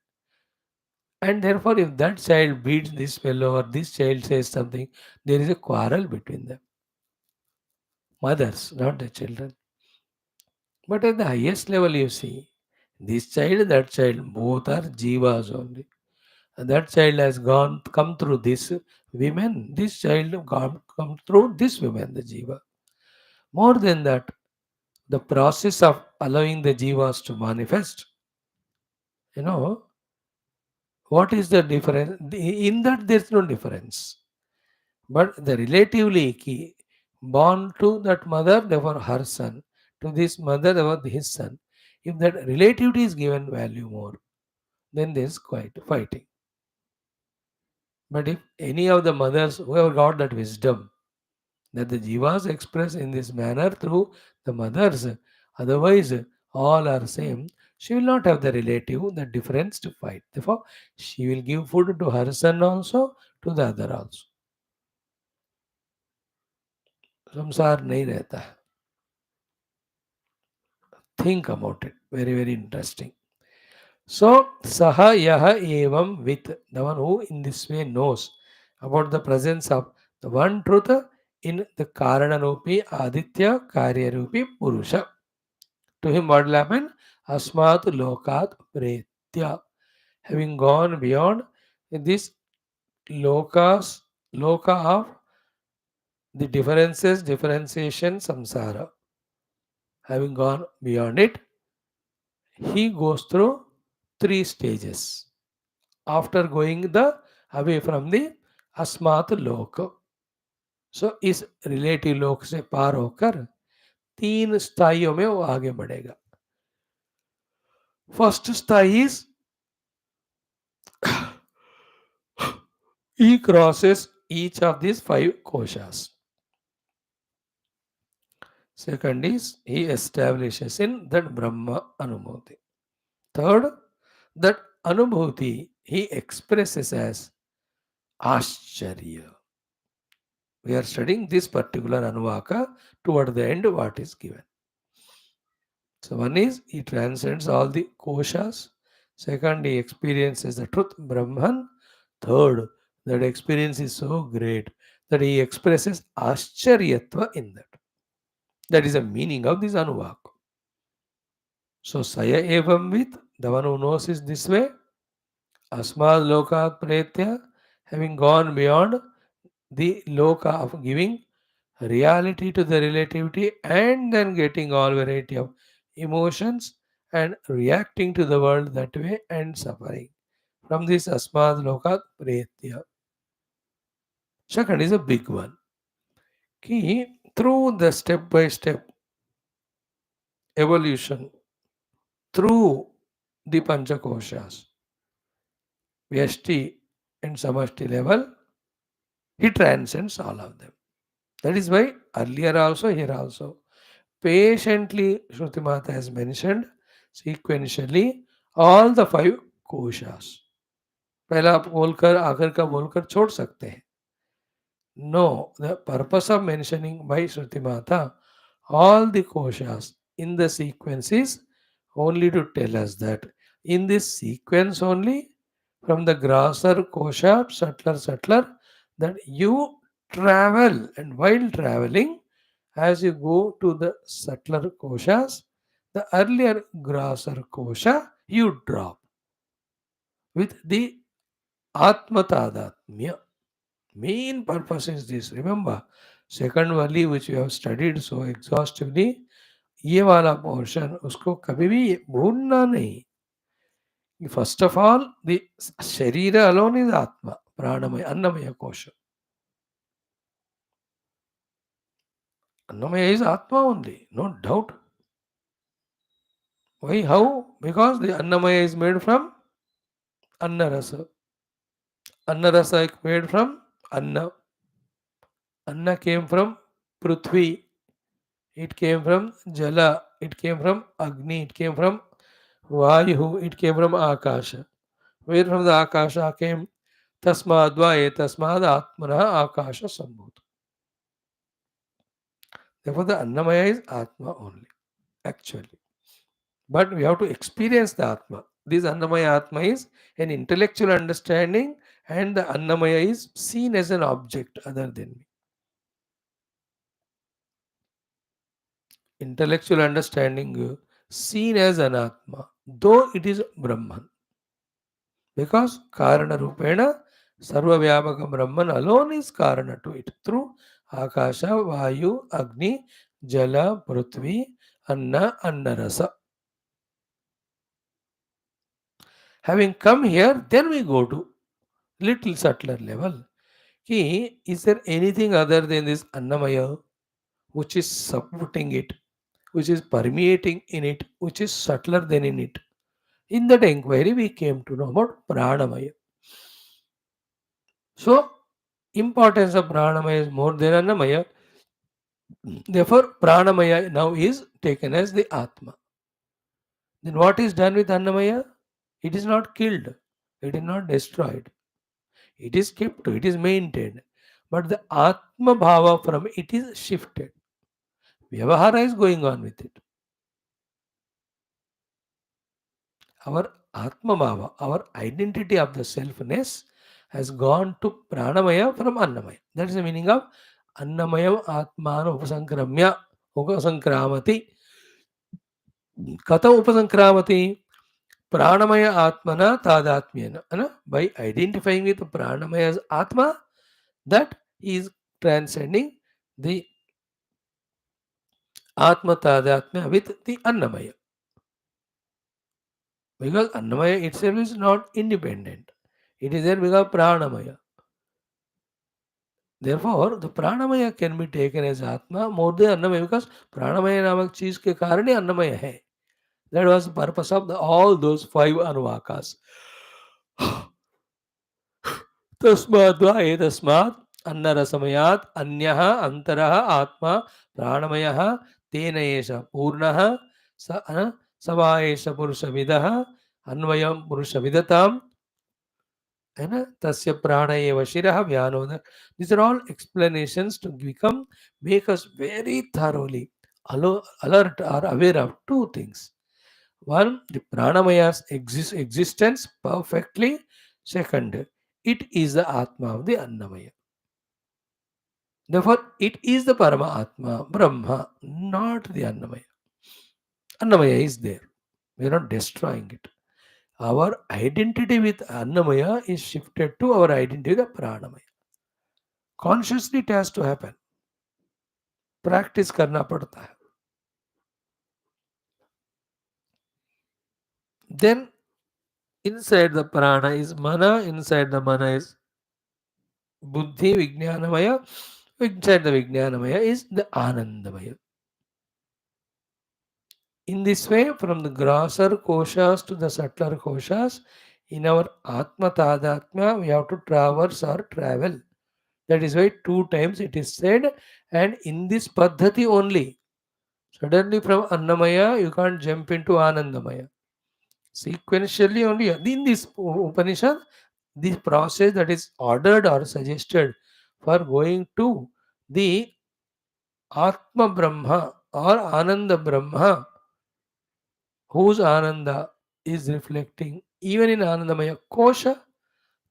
And therefore, if that child beats this fellow or this child says something, there is a quarrel between them. Mothers, not the children. But at the highest level, you see, this child, that child, both are jivas only. And that child has come through this women. This child come through this woman, the jiva. More than that, the process of allowing the jivas to manifest, you know, what is the difference? In that, there's no difference. But the relatively key, born to that mother, therefore her son, to this mother, therefore his son. If that relativity is given value more, then there's quite fighting. But if any of the mothers who have got that wisdom, that the jivas express in this manner through the mothers, otherwise all are same, she will not have the relative, the difference to fight. Therefore, she will give food to her son also, to the other also. संसार नहीं रहता. Think about it. Very, very interesting. So, saha yaha evam with, the one who in this way knows about the presence of the one truth in the Karana Rupi Aditya Karya Rupi Purusha. To him, what will happen? Asmat Lokat Pretya. Having gone beyond this loka of the differences, differentiation, samsara. Having gone beyond it, he goes through three stages. After going the away from the अस्मात् लोक, सो इस relative लोक से पार होकर तीन स्थाइयों में वो आगे बढ़ेगा. फर्स्ट स्थाई is he crosses each of these five koshas. Second is he establishes in that Brahma Anubhuti. Third, that Anubhuti he expresses as Ashcharya. We are studying this particular Anuvaka toward the end what is given. So one is he transcends all the koshas. Second, he experiences the truth Brahman. Third, that experience is so great that he expresses Ashcharyatva in that. That is the meaning of this Anuvaka. So Saya Evam with, the one who knows is this way. Asmad Lokat Pretya, having gone beyond the loka of giving reality to the relativity and then getting all variety of emotions and reacting to the world that way and suffering. From this Asmad Lokat Pretya. Second is a big one. Ki, through the step by step evolution, through the Panchakoshas, Vyashti and Samashti level, he transcends all of them. That is why earlier also, here also, patiently Shruti Mata has mentioned sequentially all the five koshas. पहला आप बोलकर आखिर का बोलकर छोड़ सकते हैं. No, the purpose of mentioning by Shruti Mata all the koshas in the sequence is only to tell us that in this sequence only, from the grosser kosha, subtler, that you travel, and while traveling, as you go to the subtler koshas, the earlier grosser kosha you drop with the Atmatadhatmya. Main purpose is this. Remember, second Valli which we have studied so exhaustively, ये वाला portion उसको कभी भी भूलना नहीं. First of all the शरीर alone is आत्मा, प्राणमय अन्नमय कोश. Annamaya is Atma only, no doubt. Why? How? Because the Annamaya is made from Annarasa. Annarasa is made from Anna. Anna came from Prithvi. It came from Jala. It came from Agni. It came from Vayu. It came from Akasha. Where from the Akasha came Tasmadva Tasmad Atmana Akasha Sambhut. Therefore, the Annamaya is Atma only, actually. But we have to experience the Atma. This Annamaya Atma is an intellectual understanding, and the Annamaya is seen as an object other than me. Intellectual understanding seen as an Atma, though it is Brahman. Because Karana Rupena, Sarva Vyapaka Brahman alone is Karana to it through Akasha, Vayu, Agni, Jala, Prithvi, Anna, Annarasa. Having come here, then we go to little subtler level. Is there anything other than this Annamaya which is supporting it, which is permeating in it, which is subtler than in it? In that inquiry, we came to know about Pranamaya. So, importance of Pranamaya is more than Annamaya. Therefore, Pranamaya now is taken as the Atma. Then what is done with Annamaya? It is not killed. It is not destroyed. It is kept, it is maintained. But the Atma Bhava from it is shifted. Vyavahara is going on with it. Our Atma Bhava, our identity of the selfness, has gone to Pranamaya from Annamaya. That is the meaning of Annamaya Atmana Upasankramya Upasankramati. Kata Upasankramati Pranamaya Atmana Tadatmyana. By identifying with Pranamaya as Atma, that is transcending the Atma Tadatmya with the Annamaya. Because Annamaya itself is not independent. It is there because Pranamaya. Therefore, the Pranamaya can be taken as Atma more than Annamaya because Pranamaya namak cheez ke karane Annamaya hai. That was the purpose of all those 5 Anuvakas. तस्माद्वा एतस्मात् अन्नरसमयात् अन्यः अन्तरः आत्मा प्राणमयः तेन एष पूर्णः स वा एष पुरुषविदः अन्वयं पुरुषविदतां tasya prana eva shirah vyanoda. These are all explanations to make us very thoroughly alert or aware of two things. One, the pranamaya's existence perfectly. Second, it is the Atma of the Annamaya. Therefore, it is the Parama Atma, Brahma, not the Annamaya. Annamaya is there. We are not destroying it. Our identity with Annamaya is shifted to our identity with Pranamaya. Consciously it has to happen. Practice करना पड़ता है. Then inside the prana is mana, inside the mana is buddhi, vijnanamaya, inside the vijnanamaya is the anandamaya. In this way, from the grosser koshas to the subtler koshas, in our atma tadatmya, we have to traverse or travel. That is why 2 times it is said, and in this paddhati only. Suddenly from Annamaya, you can't jump into Anandamaya. Sequentially only, in this Upanishad, this process that is ordered or suggested for going to the Atma Brahma or Ananda Brahma, whose Ananda is reflecting even in Anandamaya Kosha,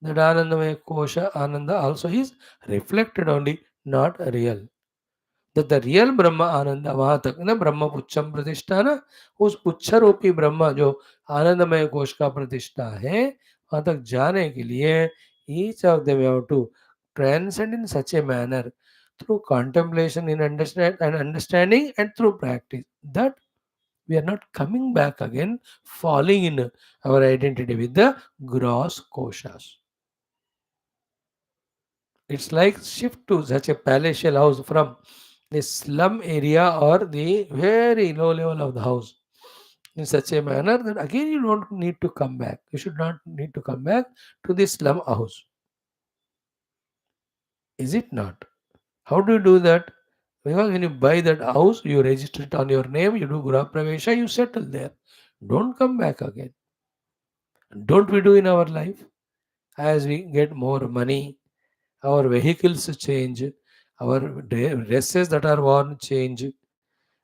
that Anandamaya Kosha, Ananda also is reflected only, not real. That the real Brahma Ananda वहां तक ना ब्रह्म पुच्छम प्रतिष्ठा ना उस पुच्छ रूपी ब्रह्म जो आनंदमय कोश का प्रतिष्ठा है वहां तक जाने के लिए each of them have to transcend in such a manner through contemplation in understanding and through practice that we are not coming back again falling in our identity with the gross koshas. It's like shift to such a palatial house from the slum area or the very low level of the house in such a manner that again you don't need to come back. You should not need to come back to the slum house. Is it not? How do you do that? Because when you buy that house, you register it on your name, you do Gura Pravesha, you settle there. Don't come back again. Don't we do in our life? As we get more money, our vehicles change, our dresses that are worn change,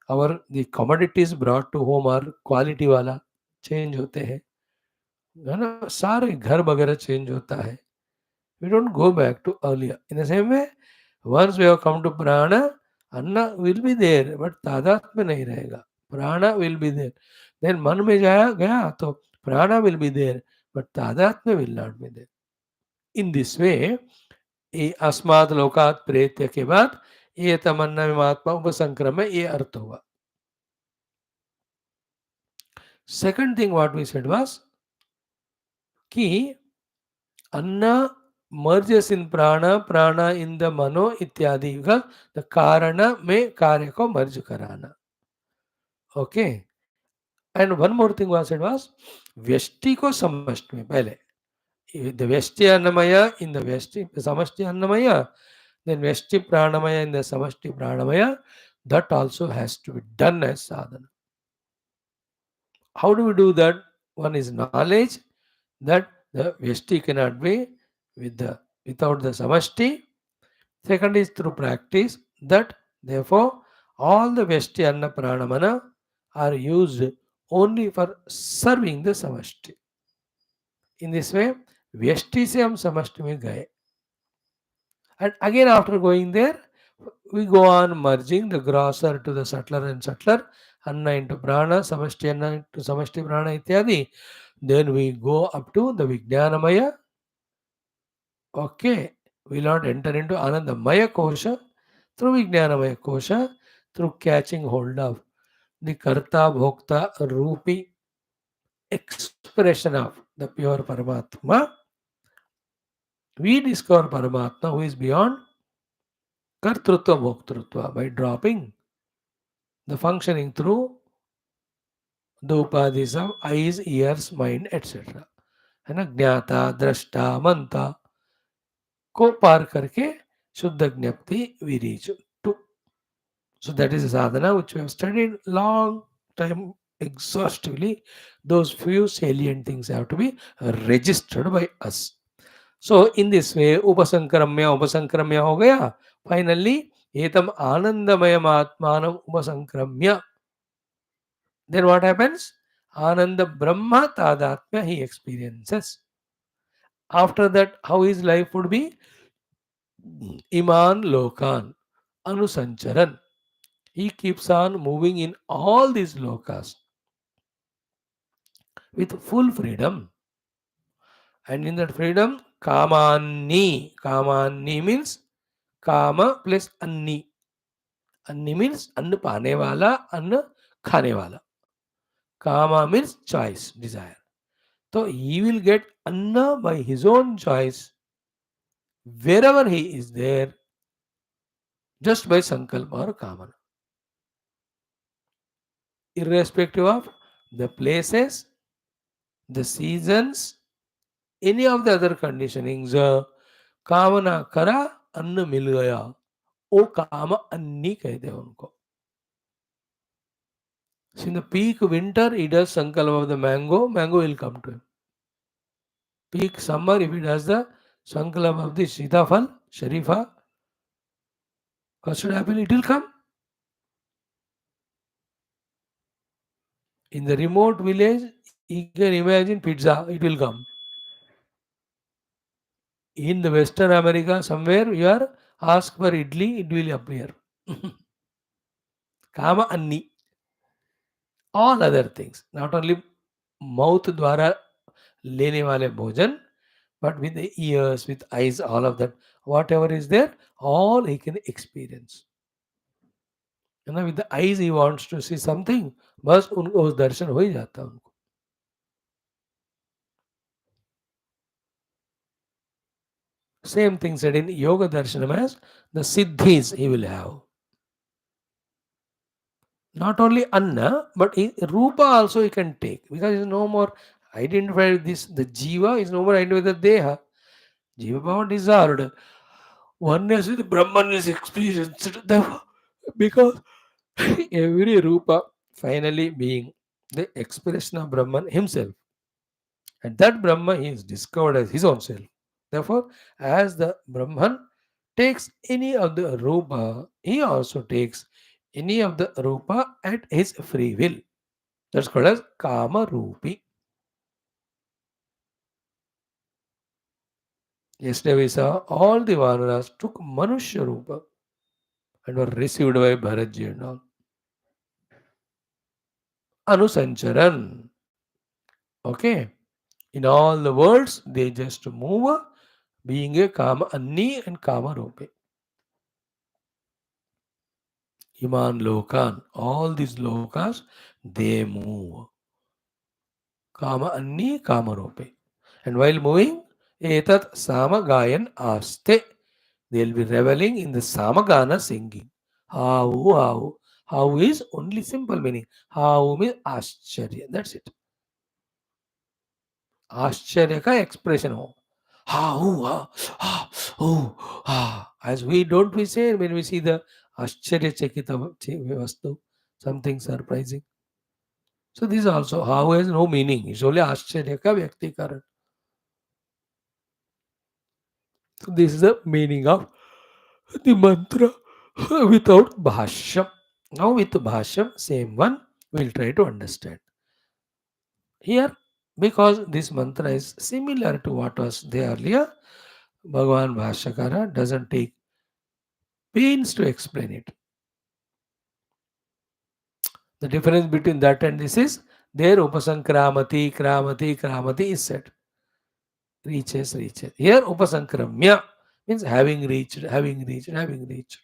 our the commodities brought to home are quality वाला change होते हैं. है ना, सारे घर वगैरह change होता है. We don't go back to earlier. In the same way, once we have come to prana, anna will be there, but tadat में नहीं रहेगा. Prana will be there. Then मन में जाया गया तो prana will be there, but तादात में will not be there. In this way, ये अस्मात् लोकात् प्रेत्य के बाद ये तमन्ना में महात्मा उपसंक्रम में ये अर्थ हुआ. Second thing what we said was कि Anna merges in prana, prana in the mano इत्यादि because the karana में कार्य को merge कराना. Okay. And one more thing was said was व्यष्टि को समष्टि में पहले. The व्यष्टि अन्नमय in the व्यष्टि समष्टि अन्नमय, then व्यष्टि प्राणमय in the समष्टि प्राणमय. That also has to be done as sadhana. How do we do that? One is knowledge that the Vyashti cannot be without the Samashti. Second is through practice that therefore all the Vyashti Anna Pranamana are used only for serving the Samashti. In this way, Vyashti se hum Samashti mein gaye. And again after going there, we go on merging the grosser to the subtler and subtler, Anna into Prana, Samashti Anna into Samashti Prana ityadi. Then we go up to the Vijnanamaya. Okay, we will not enter into Anandamaya Kosha. Through Vijnanamaya Kosha, through catching hold of the Karta Bhokta Rupi expression of the pure Paramatma, we discover Paramatma who is beyond Kartrutva Bhoktrutva by dropping the functioning through the upadhis of eyes, ears, mind, etc. है ना, ज्ञाता दृष्टा मंता को पार करके शुद्ध ज्ञप्ति we reach to. So that is a sadhana which we have studied long time exhaustively. Those few salient things have to be registered by us. So in this way, upasankramya हो गया. Finally, etam anandamayam atmanam upasankramya. Then what happens? Ananda Brahma Tadatmya he experiences. After that, how his life would be? Iman Lokan, Anusancharan. He keeps on moving in all these lokas with full freedom. And in that freedom, Kamani means Kama plus Anni. Anni means Anna pane wala, Anna khane wala. Kama means choice, desire. So he will get Anna by his own choice wherever he is there, just by Sankalpa or Kamana. Irrespective of the places, the seasons, any of the other conditionings, कामना करा अन्न मिल गया, वो काम अन्नी कहते हैं उनको. So in the peak winter, he does sankalpa of the mango, mango will come to him. Peak summer, if he does the sankalpa of the sitafal, sharifa, custard apple, it will come. In the remote village, you can imagine pizza, it will come. In the Western America, somewhere you are asked for idli, it will appear. Kama anni. All other things, not only mouth dwara lene wale bhojan, but with the ears, with eyes, all of that, whatever is there, all he can experience. You know, with the eyes he wants to see something, बस उनको उस दर्शन हो ही जाता है उनको. Same thing said in yoga darshanam as the siddhis he will have. Not only anna, but rupa also he can take because he is no more identified with this. The jiva is no more identified with the deha. Jiva bhava dissolved. Oneness with Brahman is experienced because every rupa finally being the expression of Brahman himself. And that Brahma he is discovered as his own self. Therefore, as the Brahman takes any of the rupa, he also takes any of the rupa at his free will. That's called as Kama Rupi. Yesterday we saw all the Vanaras took Manushya Rupa and were received by Bharatji and all. Anusancharan. Okay. In all the worlds, they just move being a Kama Anni and Kama Rupe. Iman Lokan. All these lokas, they move. Kama Anni Kama Rupe. And while moving, Etat Sama Gayan Aste. They'll be reveling in the Samagana singing. How, how. How is only simple meaning. How means Ascharya. That's it. आश्चर्य का expression हो ha oh as we don't we say when we see the आश्चर्य चकित vastu something surprising. So this also how has no meaning, it's only आश्चर्य का व्यक्तिकरण. So this is the meaning of the mantra without bhashyam. Now with bhashyam, same one, we'll try to understand here, because this mantra is similar to what was there earlier. Bhagavan Bhashyakara doesn't take pains to explain it. The difference between that and this is there upasankramati, kramati, kramati is said. Reaches, reaches. Here upasankramya means having reached, having reached, having reached.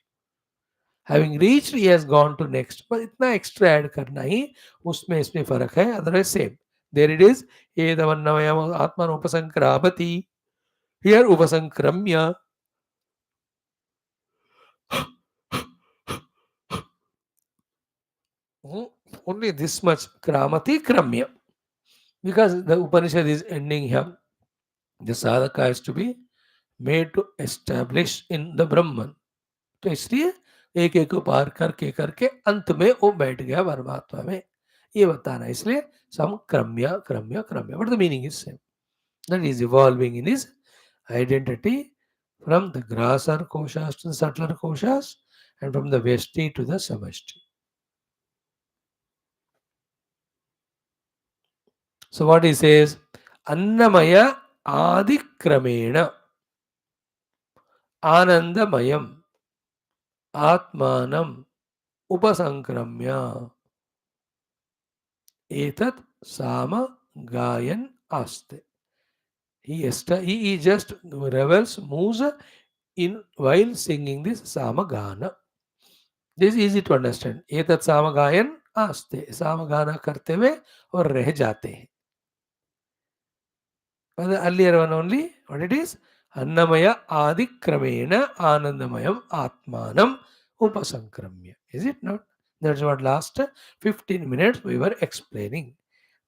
Having reached, he has gone to next. But इतना extra add करना ही उसमें इसमें फर्क है. Otherwise same. There it is. एदवन्नमयम् Atman उपसंक्रामति. Here upasankramya. Only this much kramati kramya. Because the Upanishad is ending here. The sadhaka has to be made to establish in the Brahman. तो इसलिए एक एक को पार करके करके अंत में वो बैठ गया परमात्मा में, ये बताना. इसलिए सम क्रम्य क्रम्य क्रम्य, but the meaning is same. That is evolving in his identity from the grosser koshas to the subtler koshas and from the vesti to the samashti. So what he says, Annamaya Adikramena Anandamayam Atmanam Upasankramya Etat Sama Gayan Aste. He just revels, moves in while singing this Samagana. This is easy to understand. Etat Samagayan Aste. Samagana करते हुए और रह जाते हैं. But the earlier one only, what it is? Annamaya Adikramena Anandamayam Atmanam Upasankramya. Is it not? That's what last 15 minutes we were explaining.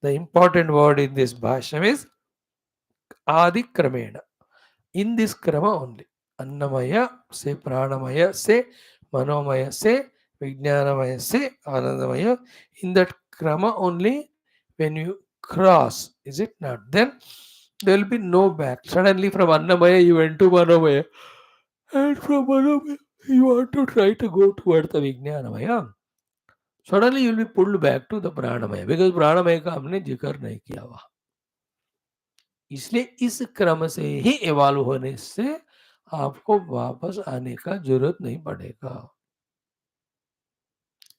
The important word in this Bhashyam is Adikramena. In this krama only. Annamaya se Pranamaya se Manomaya se Vijnanamaya se Anandamaya. In that krama only, when you cross, is it not? Then there will be no back. Suddenly from Annamaya you went to Manomaya. And from Manomaya you want to try to go towards the Vijnanamaya. Suddenly you will be pulled back to the Pranamaya, because Pranamaya का हमने जिक्र नहीं किया वहाँ. इसलिए इस क्रम से ही इवॉल्व होने से आपको वापस आने का जरूरत नहीं पड़ेगा.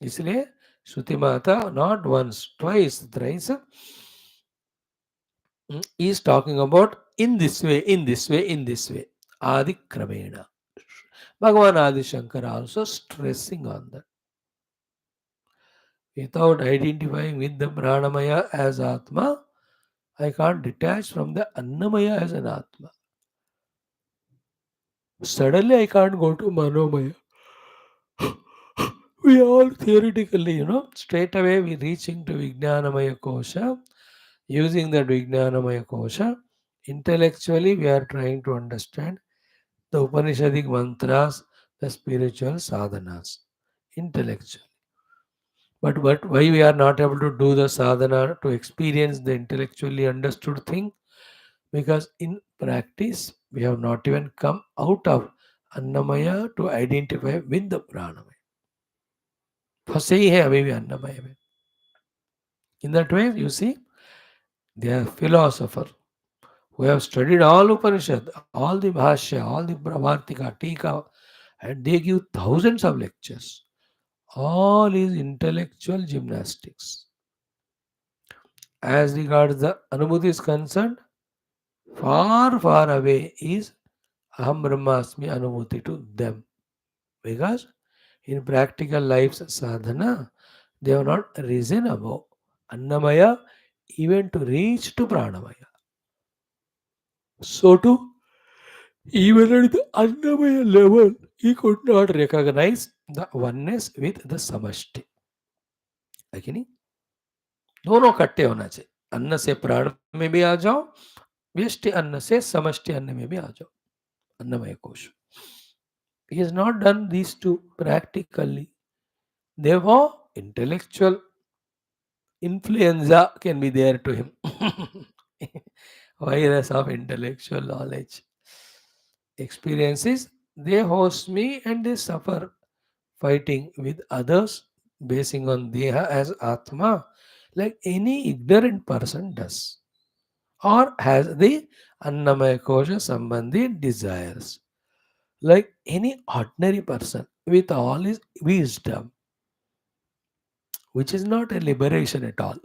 इसलिए Shruti mata not once twice thrice is talking about in this way, in this way, in this way. Adi Kramena. Bhagavan Adi Shankara also stressing on that. Without identifying with the Pranamaya as Atma, I can't detach from the Annamaya as an Atma. Suddenly I can't go to Manomaya. We all theoretically, straight away we reaching to Vijnanamaya Kosha. Using that Vijnanamaya Kosha, intellectually we are trying to understand the Upanishadic mantras, the spiritual sadhanas, intellectually. But why we are not able to do the sadhana to experience the intellectually understood thing? Because in practice, we have not even come out of Annamaya to identify with the Pranamaya. फंसे ही है अभी भी अन्नमय में. In that way, you see, they are philosopher who have studied all Upanishad, all the Bhashya, all the Brahmartika, Tika, and they give thousands of lectures. All is intellectual gymnastics. As regards the Anubhuti is concerned, far, far away is Aham Brahmasmi Anubhuti to them. Because in practical life's sadhana, they have not risen above Annamaya even to reach to Pranamaya. So too, even at the Annamaya level, he could not recognize the oneness with the Samashti. है कि नहीं? दोनों इकट्ठे होना चाहिए. अन्न से प्राण में भी आ जाओ, व्यष्टि अन्न से समष्टि अन्न में भी आ जाओ. अन्नमय कोश. He has not done these two practically. Therefore, intellectual influenza can be there to him. Virus of intellectual knowledge. Experiences, they host me and they suffer fighting with others basing on Deha as Atma, like any ignorant person does, or has the Annamaya Kosha Sambandhi desires, like any ordinary person with all his wisdom, which is not a liberation at all.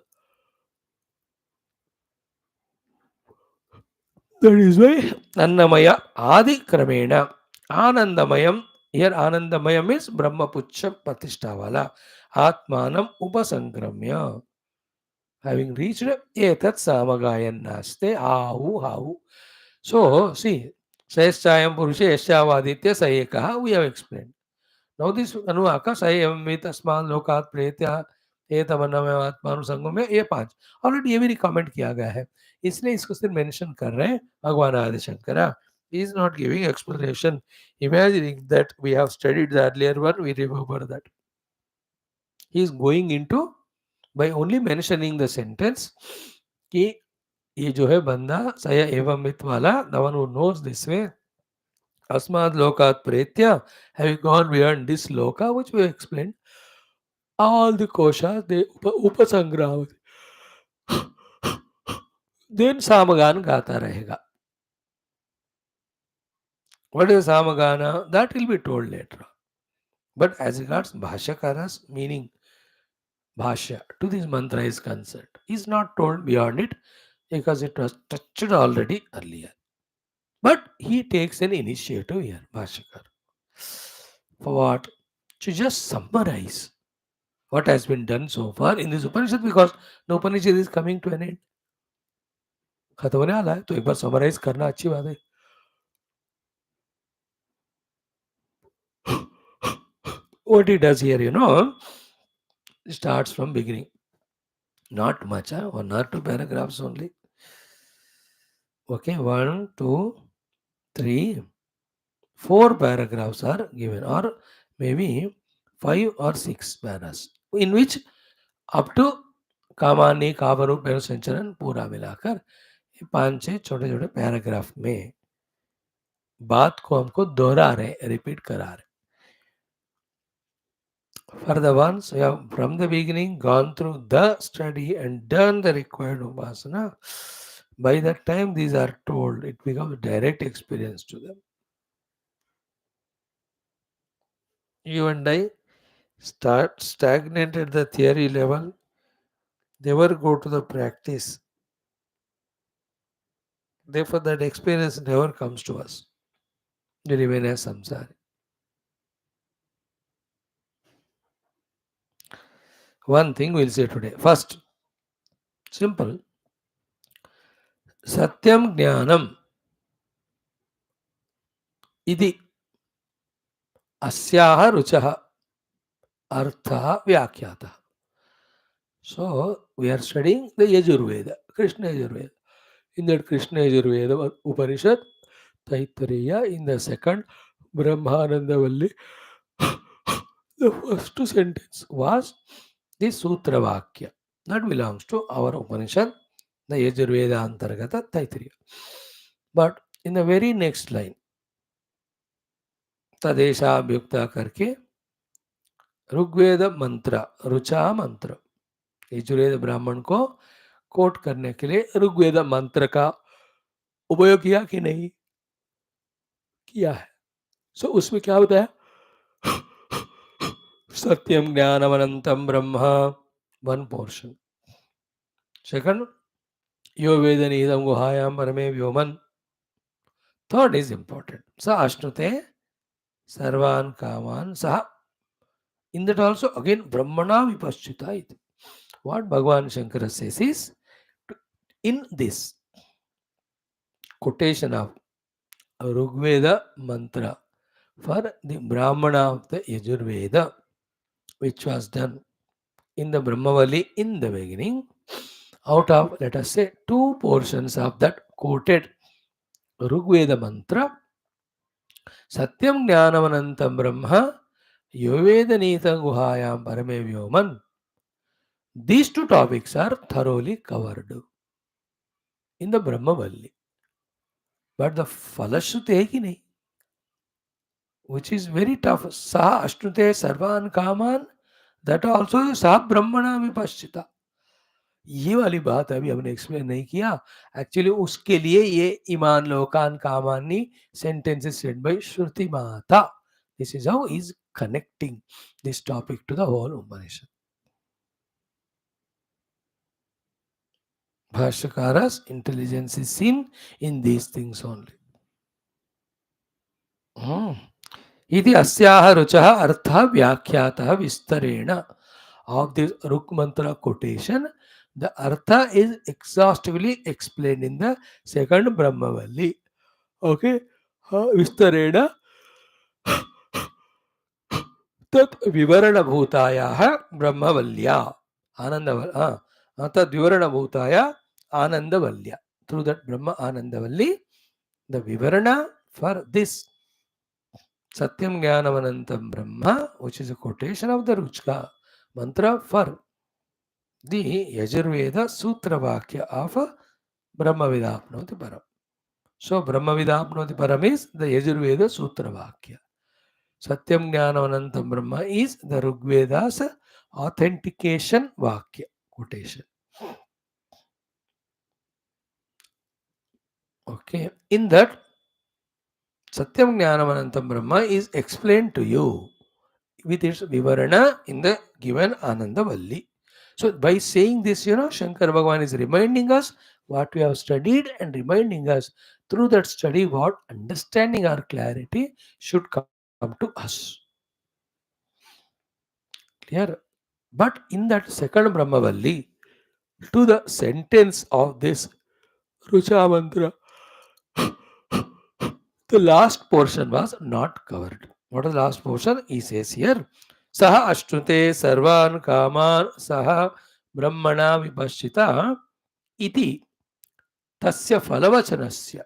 That is why Annamaya Adi Kramena Anandamayam. Here Anandamayam is Brahma Pucha Patishtavala Atmanam Upasangramya. Having reached Etat Samagayan Naste Ahu Hahu. So see, Seshayam Purusha Yashavaditya Sayekaha we have explained. Now this Anuvaka Sayam Vitasman Lokat Pretya एतमन्नमय संगम में ये 5 already ये भी recommend किया गया है, इसलिए इसको सिर्फ मेंशन कर रहे हैं. भगवान आदि Shankara is not giving explanation, imagining that we have studied the earlier one, we remember that. He is going into by only mentioning the sentence कि ये जो है बंदा सय एवं मित वाला, the one who knows this way, अस्माद लोकात प्रेत्य, having gone beyond this loka which we explained, all the koshas they upasangraha, then samagana गाता रहेगा. What is samagana? That will be told later. But as regards Bhashyakara's meaning, Bhashya to this mantra is concerned, is not told beyond it because it was touched already earlier. But he takes an initiative here, Bhashyakar. For what? To just summarize what has been done so far in this Upanishad, because the Upanishad is coming to an end. खत्म होने वाला है, तो एक बार summarise करना अच्छी बात है. What he does here, starts from beginning. Not much, 1 or 2 paragraphs only. Okay, 1, 2, 3, 4 paragraphs are given, or maybe 5 or 6 paras, in which up to कामानी कावरू पेड़ संचरण पूरा मिलाकर 5-6 छोटे छोटे पैराग्राफ में बात को हमको दोहरा रहे, रिपीट करा रहे. For the ones who have from the beginning gone through the study and done the required upasana, by that time these are told, it becomes direct experience to them. You and I start stagnant at the theory level, never go to the practice. Therefore, that experience never comes to us. We remain as samsari. One thing we'll say today. First, simple. Satyam Jnanam Idi Asyaha Ruchaha Artha Vyakyata. So, we are studying the Yajurveda, Krishna Yajurveda. In that Krishna Yajurveda Upanishad, Taittiriya, in the second, Brahmananda Valli, the first sentence was the Sutra Vakya. That belongs to our Upanishad, the Yajurveda Antargata Taittiriya. But in the very next line, Tadesha Abhyukta करके ऋग्वेद मंत्र रुचा मंत्र, यजुर्वेद ब्राह्मण को coat करने के लिए ऋग्वेद मंत्र का उपयोग किया कि नहीं किया है. सो उसमें क्या होता है? सत्यम ज्ञानम अनंतम ब्रह्म, वन पोर्शन. सेकंड, यो वेदनीदम गुहायाम परमे व्योमन. Third is important. स अश्नुते सर्वान कामान सह. In that also again Brahmana Vipashchita iti. What Bhagavan Shankara says is, in this quotation of Rigveda mantra for the Brahmana of the Yajurveda, which was done in the Brahmavali in the beginning, out of, let us say, two portions of that quoted Rigveda mantra, Satyam Jnanamanantam Brahma, Yoveda Nitam Guhayam Parame Vyoman. These two topics are thoroughly covered in the Brahmavalli. But the Falashruti hai ki nahi, which is very tough. Sa Ashnute Sarvan Kaman, that also Sa Brahmana Vipashchita. ये वाली बात अभी हमने explain नहीं किया. Actually उसके लिए ये ईमान लोकान कामानी sentence is said by Shruti mata. This is how is connecting this topic to the whole Upanishad. Bhashyakara's intelligence is seen in these things only. इति अस्याह रुचः अर्थः व्याख्यातः विस्तरेण. Of this Ruk mantra quotation, the artha is exhaustively explained in the second Brahmavalli. Okay, vistarena tat vivarana bhutaya Brahmavalya Anandavalya. Tat vivarana bhutaya Anandavalya. Through that Brahma Anandavalli, the vivarana for this Satyam Jnanamanantam Brahma, which is a quotation of the Ruchka mantra for the Yajurveda Sutra Vakya of Brahmavidapnoti Param. So Brahmavidapnoti Param is the Yajurveda Sutra Vakya. Satyam Jnanamanantam Brahma is the Rigveda's authentication Vakya quotation. Okay, in that Satyam Jnanamanantam Brahma is explained to you with its vivarana in the given Anandavalli. So by saying this, Shankar Bhagavan is reminding us what we have studied and reminding us through that study what understanding or clarity should come to us. Clear? But in that second Brahmavalli, to the sentence of this Rucha mantra, the last portion was not covered. What is the last portion? He says here, Saha Ashnute Sarvan Kaman Saha Brahmana Vipashchita Iti Tasya Phalavachanasya.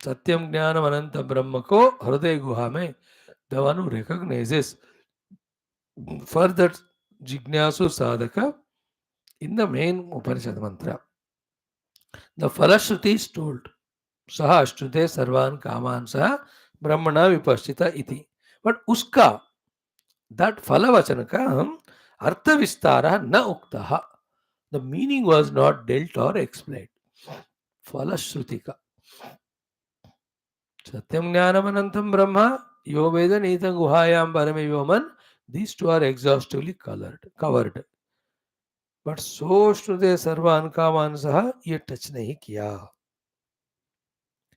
Satyam Jnanam Ananta Brahma ko Hriday Guha mein, the one who recognizes further Jignasu Sadhaka in the main Upanishad mantra. The Falashruti is told, Saha Ashnute Sarvan Kaman Saha Brahmana Vipashchita Iti. But uska, that Phalavachana ka Artha Vistara na uktaha. The meaning was not dealt or explained. Falashruti ka. Satyam Jnanamanantam Brahma, Yo Veda Nitam Guhayam Parame Vyoman. These two are exhaustively covered. But so Shrude Sarvan Kaman Saha, ye touch nahi kiya.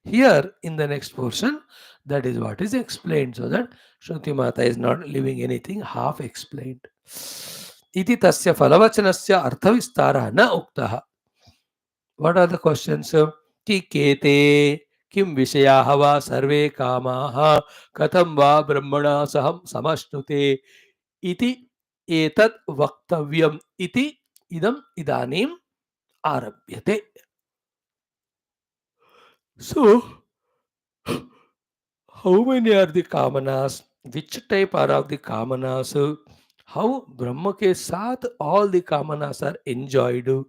Here in the next portion, that is what is explained, so that Shruti Mata is not leaving anything half explained. Iti tasya phalavachanasya arthavistara na uktaha. What are the questions? Ki kete kim vishayaha va sarve kamaha katham va brahmana saham samashnute iti etat vaktavyam iti idam idanim arabhyate. So, how many are the kamanas? Which type are of the kamanas? How Brahma ke saath all the kamanas are enjoyed?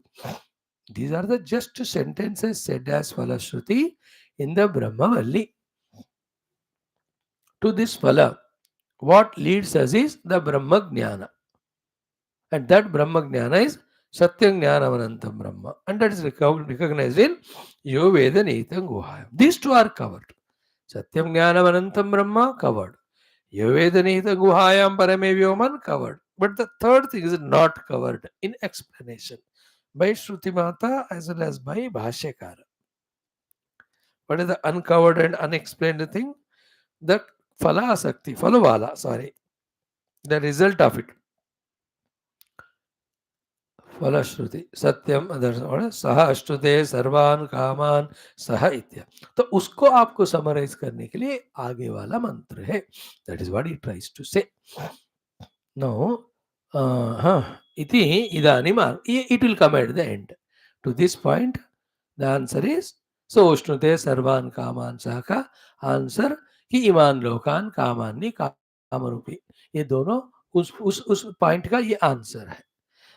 These are the just sentences said as Falashruti in the Brahmavalli. To this Phala, what leads us is the Brahma Jnana. And that Brahma Jnana is Satyam Jnanavanantam Brahma. And that is recognized in Yoveda Nitam Guhayam. These two are covered. Satyam Jnanavanantam Brahma covered. Yoveda Nitam Guhayam Parame Vyoman covered. But the third thing is not covered in explanation by Shruti Mata as well as by Bhashyakara. What is the uncovered and unexplained thing? The Phala Sakti, Phalavala, sorry, the result of it. फलश्रुति सत्यम दर्शन सह अश्रुते सर्वान कामान सह इत्या. तो उसको आपको summarise करने के लिए आगे वाला मंत्र है. That is what he tries to say. No हाँ इति इदानीम it will come at the end. To this point the answer is so उष्णुते सर्वान कामान सह का आंसर कि ईमान लोकान कामान्नि कामरूपी. ये दोनों उस पॉइंट का ये आंसर है.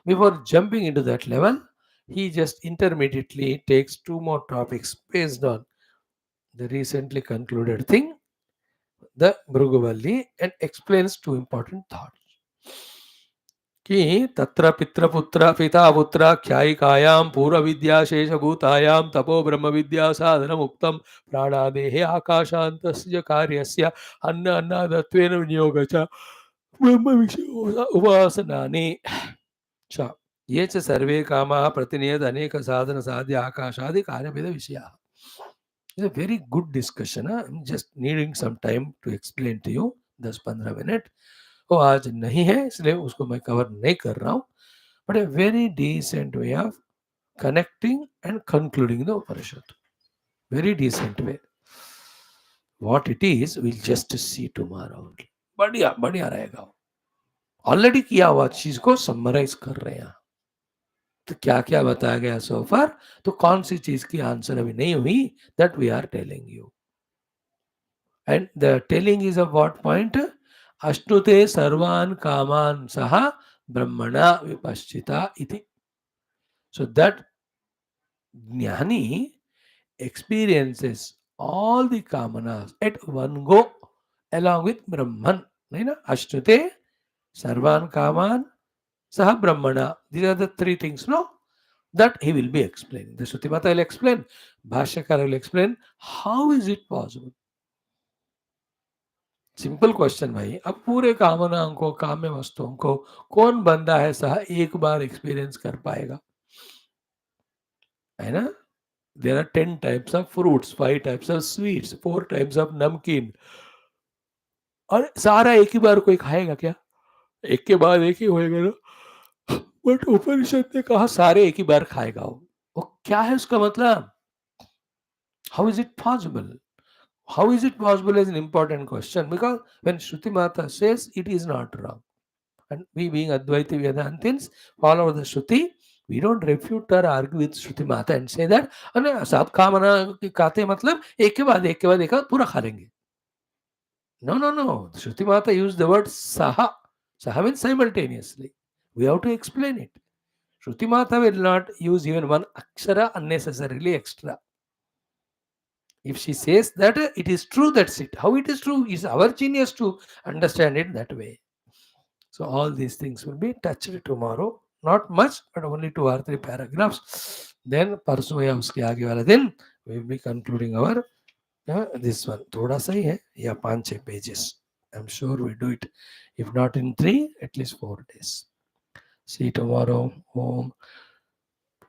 Before jumping into that level, he just intermediately takes two more topics based on the recently concluded thing, the Bhrugu Valli, and explains two important thoughts. कि तत्र पित्र पुत्र पिता पुत्र ख्यायिकायां पूर्व विद्या शेष भूतायां तपो ब्रह्म विद्या साधनम उक्तम प्राणादेहे आकाशान्तस्य कार्यस्य अन्न अन्नादत्वेन विनियोग च ब्रह्म विषय उपासनानि च ये च सर्वे कामाः प्रतिनियत अनेक साधन साध्य आकाशादि कार्यभेद विषयाः. It's a very good discussion. I'm just needing some time to explain to you. 10-15 minute वो आज नहीं है इसलिए उसको मैं कवर नहीं कर रहा हूँ. But a very decent way of connecting and concluding the Upanishad. Very decent way. What it is, we'll just see tomorrow. बढ़िया बढ़िया रहेगा. ऑलरेडी किया हुआ चीज को समराइज कर रहे हैं. तो क्या क्या बताया गया सो फार. तो कौन सी चीज की आंसर अभी नहीं हुई, that we are telling you. And the telling is of what point. अश्नुते सर्वान कामान सह ब्रह्मणा विपश्चिता इति. So that jnani experiences all the kamanas at one go along with Brahman. नहीं ना. अश्नुते सर्वान कामान सह ब्रह्मणा. These are the three things, no? That he will be explaining. The Shruti Mata will explain. Bhashyakara will explain. How is it possible? Simple question भाई. अब पूरे कामनाओं को, काम्य वस्तुओं को कौन बंदा है सह एक बार एक्सपीरियंस कर पाएगा, है ना. There are 10 types of fruits, 5 types of sweets, 4 types of नमकीन. और सारा एक ही बार कोई खाएगा क्या? एक के बाद एक ही होएगा ना. बट उपनिषद ने कहा सारे एक ही बार खाएगा. वो क्या है उसका मतलब? How is it possible? How is it possible is an important question, because when Shruti Mata says it is not wrong, and we being Advaita Vedantins follow the Shruti, we don't refute or argue with Shruti Mata and say that सब खाना खाते मतलब एक के बाद एक के बाद एक पूरा खा लेंगे. No. Shruti Mata used the word saha. Saha means simultaneously. We have to explain it. Shruti Mata will not use even one akshara unnecessarily extra. If she says that it is true, that's it. How it is true is our genius to understand it that way. So all these things will be touched tomorrow. Not much, but only 2 or 3 paragraphs. Then परसों या उसके आगे वाला दिन we will be concluding our this one. थोड़ा सा ही है या 5-6 pages. I'm sure we do it. If not in 3, at least 4 days. See you tomorrow. Om.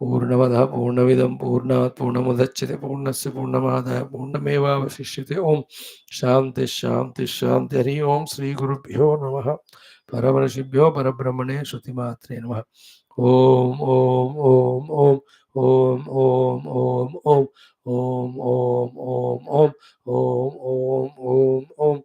पूर्णमदः पूर्णमिदं पूर्णात् पूर्णमुदच्यते पूर्णस्य पूर्णमादाय पूर्णमेवावशिष्यते. ओम शांति शांति शांति. हरि ओम. श्री गुरुभ्यो नमः. परमर्षिभ्यो परब्रह्मणे श्रुतिमात्रे नमः. ओम ओम ओम ओम ओम ओम ओम ओम ओम ओम ओम ओम ओम ओम ओम ओम